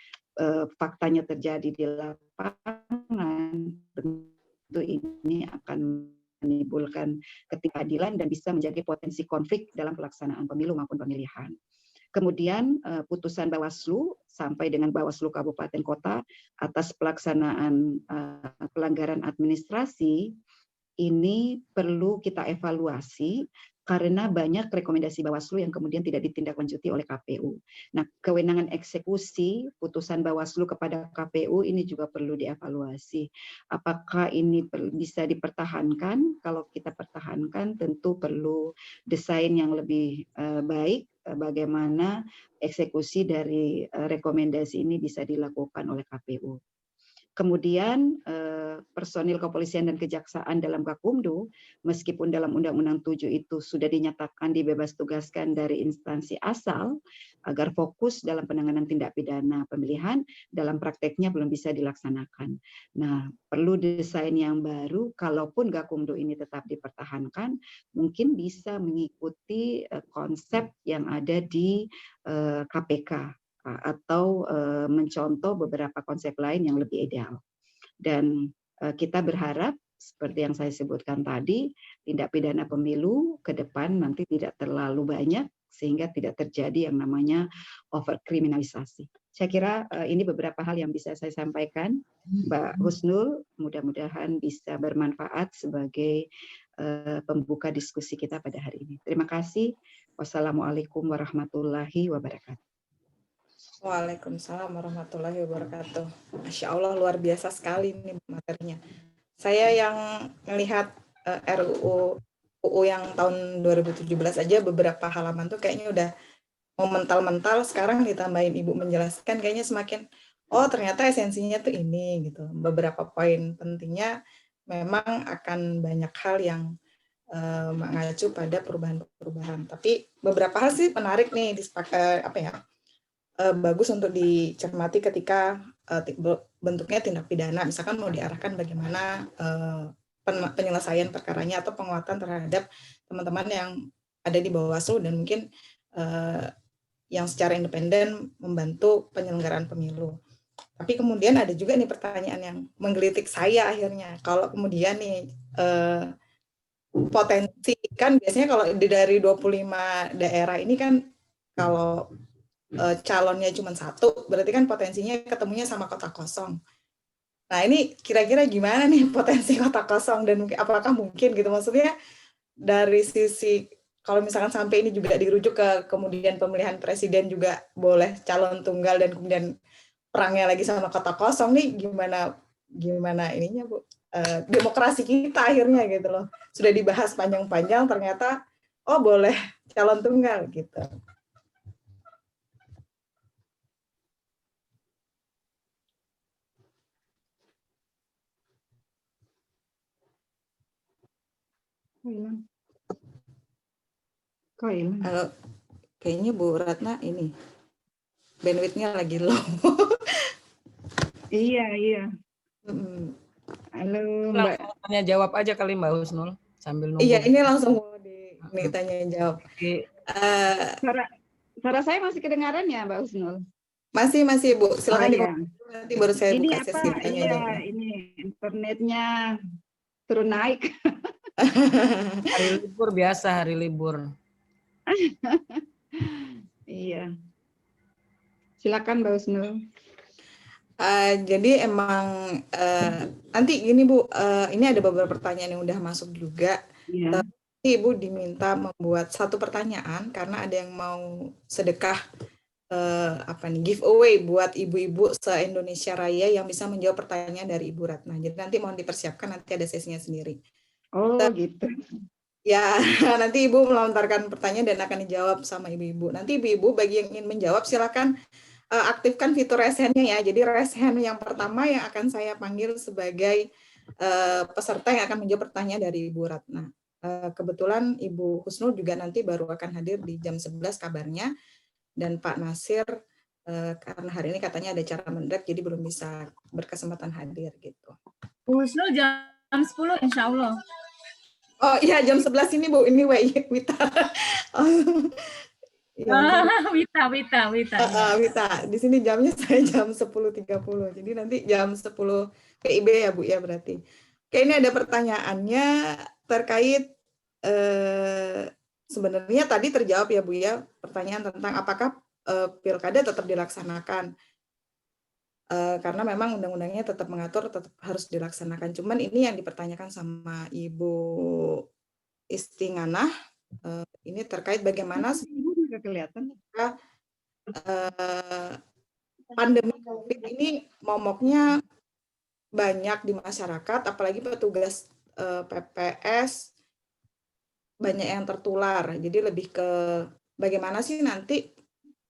faktanya terjadi di lapangan, tentu ini akan menimbulkan ketidakadilan dan bisa menjadi potensi konflik dalam pelaksanaan pemilu maupun pemilihan. Kemudian putusan Bawaslu sampai dengan Bawaslu Kabupaten Kota atas pelaksanaan pelanggaran administrasi ini perlu kita evaluasi karena banyak rekomendasi Bawaslu yang kemudian tidak ditindaklanjuti oleh KPU. Nah, kewenangan eksekusi putusan Bawaslu kepada KPU ini juga perlu dievaluasi. Apakah ini bisa dipertahankan? Kalau kita pertahankan tentu perlu desain yang lebih baik bagaimana eksekusi dari rekomendasi ini bisa dilakukan oleh KPU. Kemudian personil kepolisian dan kejaksaan dalam Gakumdu, meskipun dalam Undang-Undang 7 itu sudah dinyatakan dibebas tugaskan dari instansi asal, agar fokus dalam penanganan tindak pidana pemilihan, dalam prakteknya belum bisa dilaksanakan. Nah, perlu desain yang baru, kalaupun Gakumdu ini tetap dipertahankan, mungkin bisa mengikuti konsep yang ada di KPK. Atau mencontoh beberapa konsep lain yang lebih ideal. Dan kita berharap seperti yang saya sebutkan tadi, tindak pidana pemilu ke depan nanti tidak terlalu banyak sehingga tidak terjadi yang namanya overkriminalisasi. Saya kira ini beberapa hal yang bisa saya sampaikan, Mbak Husnul, mudah-mudahan bisa bermanfaat sebagai pembuka diskusi kita pada hari ini. Terima kasih. Wassalamualaikum warahmatullahi wabarakatuh. Waalaikumsalam warahmatullahi wabarakatuh. Masya Allah, luar biasa sekali nih materinya. Saya yang melihat RUU yang tahun 2017 aja beberapa halaman tuh kayaknya udah mau mental-mental, sekarang ditambahin Ibu menjelaskan kayaknya semakin, oh ternyata esensinya tuh ini gitu. Beberapa poin pentingnya memang akan banyak hal yang mengacu pada perubahan-perubahan. Tapi beberapa hal sih menarik nih bagus untuk dicermati ketika bentuknya tindak pidana, misalkan mau diarahkan bagaimana penyelesaian perkaranya atau penguatan terhadap teman-teman yang ada di Bawaslu dan mungkin yang secara independen membantu penyelenggaraan pemilu. Tapi kemudian ada juga nih pertanyaan yang menggelitik saya akhirnya. Kalau kemudian nih potensi, kan biasanya kalau dari 25 daerah ini kan kalau calonnya cuma satu, berarti kan potensinya ketemunya sama kota kosong. Nah ini kira-kira gimana nih potensi kota kosong dan apakah mungkin gitu, maksudnya dari sisi kalau misalkan sampai ini juga dirujuk ke kemudian pemilihan presiden juga boleh calon tunggal dan kemudian perangnya lagi sama kota kosong nih gimana ininya Bu, demokrasi kita akhirnya gitu loh, sudah dibahas panjang-panjang ternyata oh boleh calon tunggal gitu. Kok hilang? Kayaknya Bu Ratna ini bandwidth-nya lagi low. Iya. Halo Mbak. Tanya jawab aja kali Mbak Husnul sambil nunggu. Iya, ini langsung mau ditanya jawab. Suara saya masih kedengaran ya Mbak Husnul? Masih Bu, silakan nanti baru saya ini buka sesi tanya jawab. Ini internetnya turun naik. Hari libur biasa, hari libur. Iya. Silakan Mbak Husnul. Jadi emang nanti gini Bu, ini ada beberapa pertanyaan yang udah masuk juga. Iya. Ibu diminta membuat satu pertanyaan karena ada yang mau sedekah giveaway buat ibu-ibu se-Indonesia Raya yang bisa menjawab pertanyaan dari Ibu Ratna. Jadi nanti mohon dipersiapkan, nanti ada sesinya sendiri. Oh gitu. Ya, nanti Ibu melontarkan pertanyaan dan akan dijawab sama ibu-ibu. Nanti ibu-ibu bagi yang ingin menjawab silakan aktifkan fitur raise hand-nya ya. Jadi raise hand yang pertama yang akan saya panggil sebagai peserta yang akan menjawab pertanyaan dari Ibu Ratna. Kebetulan Ibu Husnul juga nanti baru akan hadir di jam 11 kabarnya, dan Pak Nasir karena hari ini katanya ada acara mendadak jadi belum bisa berkesempatan hadir gitu. Bu Husnul jam 10 insya Allah. Oh iya jam 11 ini Bu, ini Wita. Ya, Wita. Wita, di sini jamnya saya jam 10.30. Jadi nanti jam 10 PIB ya Bu ya berarti. Oke, ini ada pertanyaannya terkait sebenarnya tadi terjawab ya Bu ya, pertanyaan tentang apakah pilkada tetap dilaksanakan. Karena memang undang-undangnya tetap mengatur tetap harus dilaksanakan. Cuman ini yang dipertanyakan sama Ibu Istinganah, ini terkait bagaimana Ibu kelihatan. Pandemi COVID ini momoknya banyak di masyarakat, apalagi petugas PPS banyak yang tertular. Jadi lebih ke bagaimana sih nanti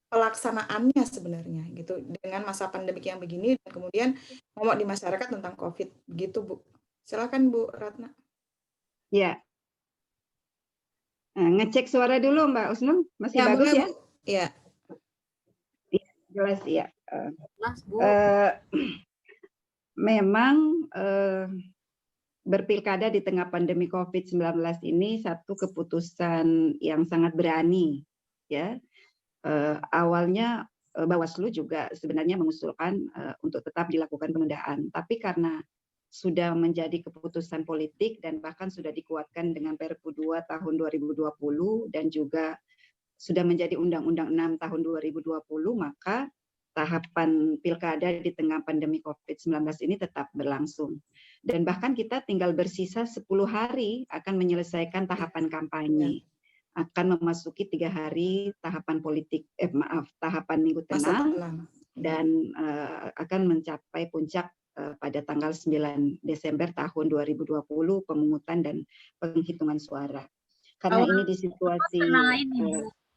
pelaksanaannya sebenarnya gitu dengan masa pandemik yang begini dan kemudian momok di masyarakat tentang COVID gitu Bu. Silakan Bu Ratna. Ya. Nah, ngecek suara dulu Mbak Husnul, masih bagus boleh, ya? Bu. Iya. Jelas ya. Jelas, Bu. Memang berpilkada di tengah pandemi COVID-19 ini satu keputusan yang sangat berani, ya. Awalnya Bawaslu juga sebenarnya mengusulkan untuk tetap dilakukan penundaan, tapi karena sudah menjadi keputusan politik dan bahkan sudah dikuatkan dengan Perpu 2 tahun 2020 dan juga sudah menjadi Undang-Undang 6 tahun 2020, maka tahapan pilkada di tengah pandemi COVID-19 ini tetap berlangsung. Dan bahkan kita tinggal bersisa 10 hari akan menyelesaikan tahapan kampanye. Akan memasuki 3 hari tahapan politik, tahapan minggu tenang, dan akan mencapai puncak pada tanggal 9 Desember tahun 2020 pemungutan dan penghitungan suara. Karena ini di situasi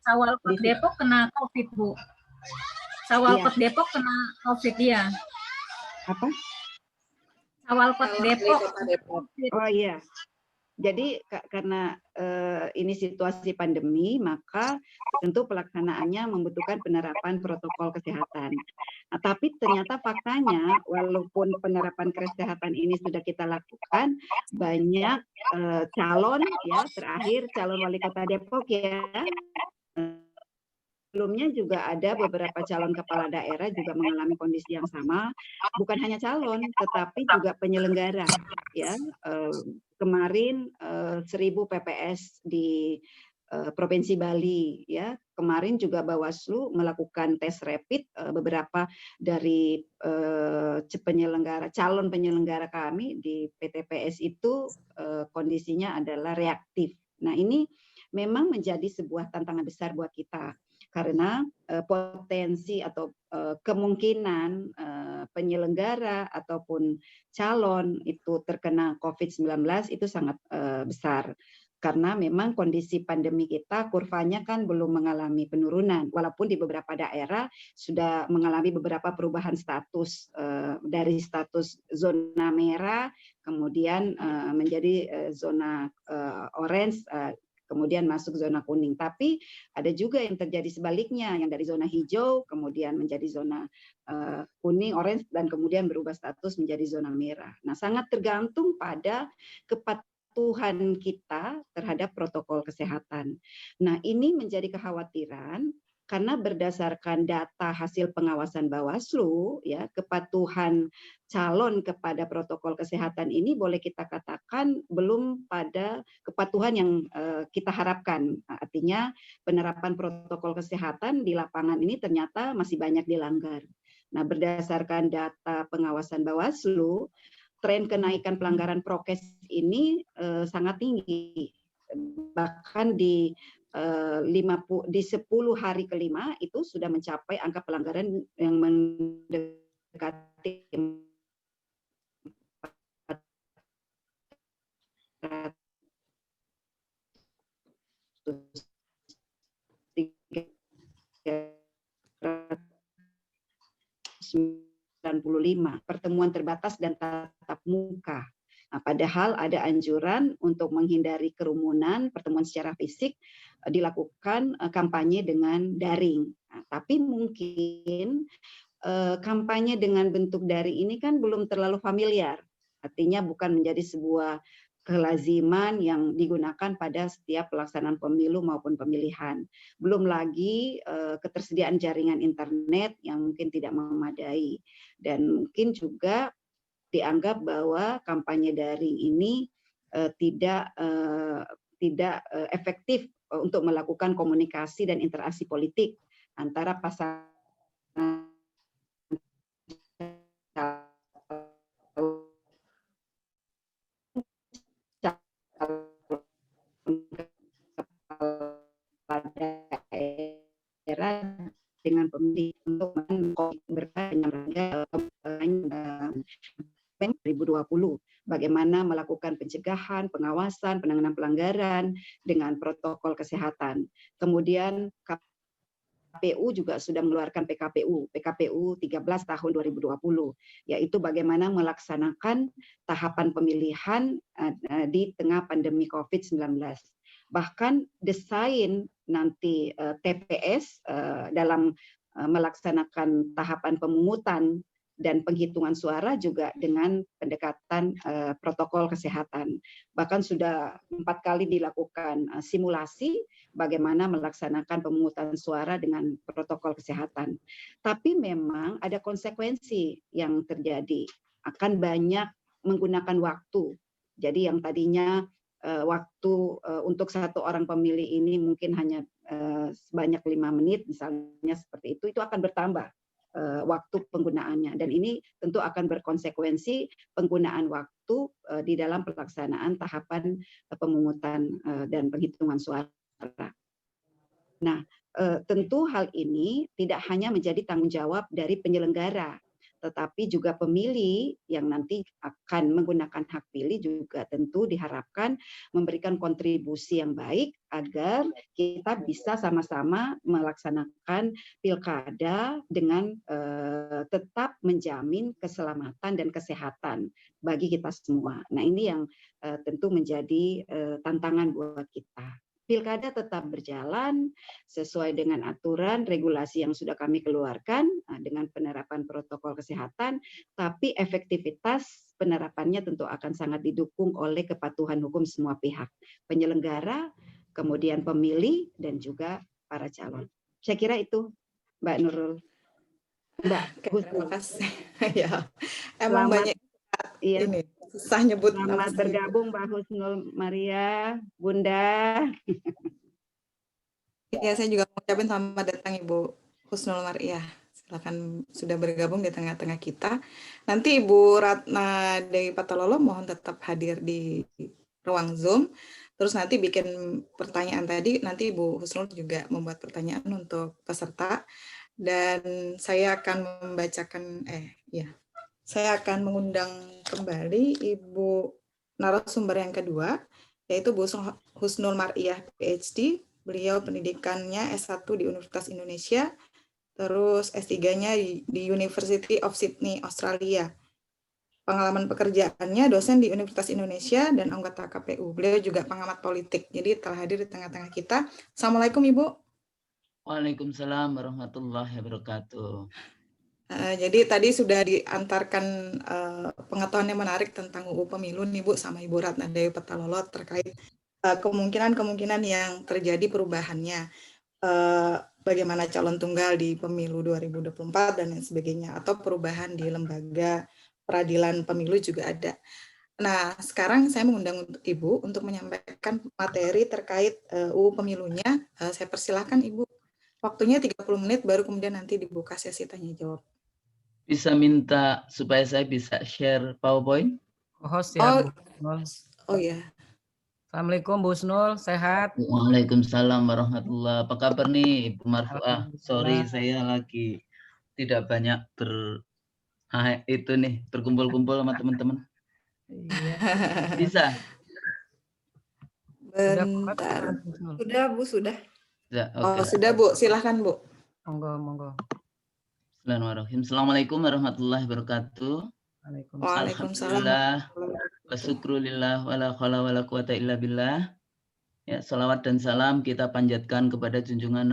Sawalkot Depok kena COVID, Bu. Sawalkot Depok kena COVID ya. Apa? Sawalkot Depok. Oh iya. Jadi karena ini situasi pandemi, maka tentu pelaksanaannya membutuhkan penerapan protokol kesehatan. Nah, tapi ternyata faktanya, walaupun penerapan kesehatan ini sudah kita lakukan, banyak calon ya, terakhir calon wali kota Depok ya. Sebelumnya juga ada beberapa calon kepala daerah juga mengalami kondisi yang sama, bukan hanya calon, tetapi juga penyelenggara. Ya, kemarin 1000 PPS di Provinsi Bali, ya kemarin juga Bawaslu melakukan tes rapid beberapa dari calon penyelenggara kami di PTPS itu kondisinya adalah reaktif. Nah ini memang menjadi sebuah tantangan besar buat kita. Karena potensi atau kemungkinan penyelenggara ataupun calon itu terkena COVID-19 itu sangat besar. Karena memang kondisi pandemi kita kurvanya kan belum mengalami penurunan. Walaupun di beberapa daerah sudah mengalami beberapa perubahan status dari status zona merah kemudian menjadi zona orange, kemudian masuk zona kuning. Tapi ada juga yang terjadi sebaliknya, yang dari zona hijau, kemudian menjadi zona kuning, orange, dan kemudian berubah status menjadi zona merah. Nah, sangat tergantung pada kepatuhan kita terhadap protokol kesehatan. Nah, ini menjadi kekhawatiran karena berdasarkan data hasil pengawasan Bawaslu, ya kepatuhan calon kepada protokol kesehatan ini boleh kita katakan belum pada kepatuhan yang kita harapkan. Artinya penerapan protokol kesehatan di lapangan ini ternyata masih banyak dilanggar. Nah, berdasarkan data pengawasan Bawaslu, tren kenaikan pelanggaran prokes ini sangat tinggi. Bahkan di 10 hari kelima itu sudah mencapai angka pelanggaran yang mendekati 95 pertemuan terbatas dan tatap muka. Nah, padahal ada anjuran untuk menghindari kerumunan, pertemuan secara fisik, dilakukan kampanye dengan daring. Nah, tapi mungkin kampanye dengan bentuk daring ini kan belum terlalu familiar. Artinya bukan menjadi sebuah kelaziman yang digunakan pada setiap pelaksanaan pemilu maupun pemilihan. Belum lagi ketersediaan jaringan internet yang mungkin tidak memadai. Dan mungkin juga dianggap bahwa kampanye daring ini tidak efektif untuk melakukan komunikasi dan interaksi politik antara pasangan daerah dengan pemilih untuk berkampanye 2020, bagaimana melakukan pencegahan, pengawasan, penanganan pelanggaran dengan protokol kesehatan. Kemudian KPU juga sudah mengeluarkan PKPU 13 tahun 2020, yaitu bagaimana melaksanakan tahapan pemilihan di tengah pandemi COVID-19. Bahkan desain nanti TPS dalam melaksanakan tahapan pemungutan dan penghitungan suara juga dengan pendekatan protokol kesehatan. Bahkan sudah 4 kali dilakukan simulasi bagaimana melaksanakan pemungutan suara dengan protokol kesehatan. Tapi memang ada konsekuensi yang terjadi. Akan banyak menggunakan waktu. Jadi yang tadinya waktu untuk satu orang pemilih ini mungkin hanya sebanyak 5 menit, misalnya seperti itu akan bertambah waktu penggunaannya, dan ini tentu akan berkonsekuensi penggunaan waktu di dalam pelaksanaan tahapan pemungutan dan penghitungan suara. Nah, tentu hal ini tidak hanya menjadi tanggung jawab dari penyelenggara, tetapi juga pemilih yang nanti akan menggunakan hak pilih juga tentu diharapkan memberikan kontribusi yang baik agar kita bisa sama-sama melaksanakan pilkada dengan tetap menjamin keselamatan dan kesehatan bagi kita semua. Nah, ini yang tentu menjadi tantangan buat kita. Pilkada tetap berjalan sesuai dengan aturan regulasi yang sudah kami keluarkan dengan penerapan protokol kesehatan, tapi efektivitas penerapannya tentu akan sangat didukung oleh kepatuhan hukum semua pihak, penyelenggara, kemudian pemilih, dan juga para calon. Saya kira itu, Mbak Nurul. Mbak Terima kasih. Ya, emang banyak ini susah nyebut nama. Selamat bergabung Mbak Husnul Maria, Bunda. Ya, saya juga mengucapkan selamat datang Ibu Husnul Maria. Silakan sudah bergabung di tengah-tengah kita. Nanti Ibu Ratna Dewi Patalolo mohon tetap hadir di ruang Zoom. Terus nanti bikin pertanyaan tadi, nanti Ibu Husnul juga membuat pertanyaan untuk peserta. Dan saya akan membacakan, saya akan mengundang kembali Ibu narasumber yang kedua, yaitu Bu Husnul Mariah, PhD. Beliau pendidikannya S1 di Universitas Indonesia, terus S3-nya di University of Sydney, Australia. Pengalaman pekerjaannya dosen di Universitas Indonesia dan anggota KPU. Beliau juga pengamat politik, jadi telah hadir di tengah-tengah kita. Assalamualaikum Ibu. Waalaikumsalam warahmatullahi wabarakatuh. Jadi tadi sudah diantarkan pengetahuan yang menarik tentang UU Pemilu nih Bu sama Ibu Ratna Dewi Patalolo terkait kemungkinan-kemungkinan yang terjadi perubahannya, bagaimana calon tunggal di pemilu 2024 dan lain sebagainya, atau perubahan di lembaga peradilan pemilu juga ada. Nah, sekarang saya mengundang Ibu untuk menyampaikan materi terkait UU Pemilunya. Saya persilahkan Ibu. Waktunya 30 menit, baru kemudian nanti dibuka sesi tanya jawab. Bisa minta supaya saya bisa share PowerPoint? Host ya, Oh ya. Assalamualaikum Bu Husnul, sehat? Waalaikumsalam warahmatullahi wabarakatuh. Apa kabar nih Ibu Marfuah? Sorry saya lagi tidak banyak berkumpul-kumpul sama teman-teman. Iya. Bisa? Bentar. Sudah Bu, sudah. Ya, okay. Oh sudah Bu, silahkan Bu. Monggo. Bismillahirrahmanirrahim. Assalamualaikum warahmatullahi wabarakatuh. Waalaikumsalam. Wa syukrulillah wa la haula wa la quwata illa billah. Ya, salawat dan salam kita panjatkan kepada junjungan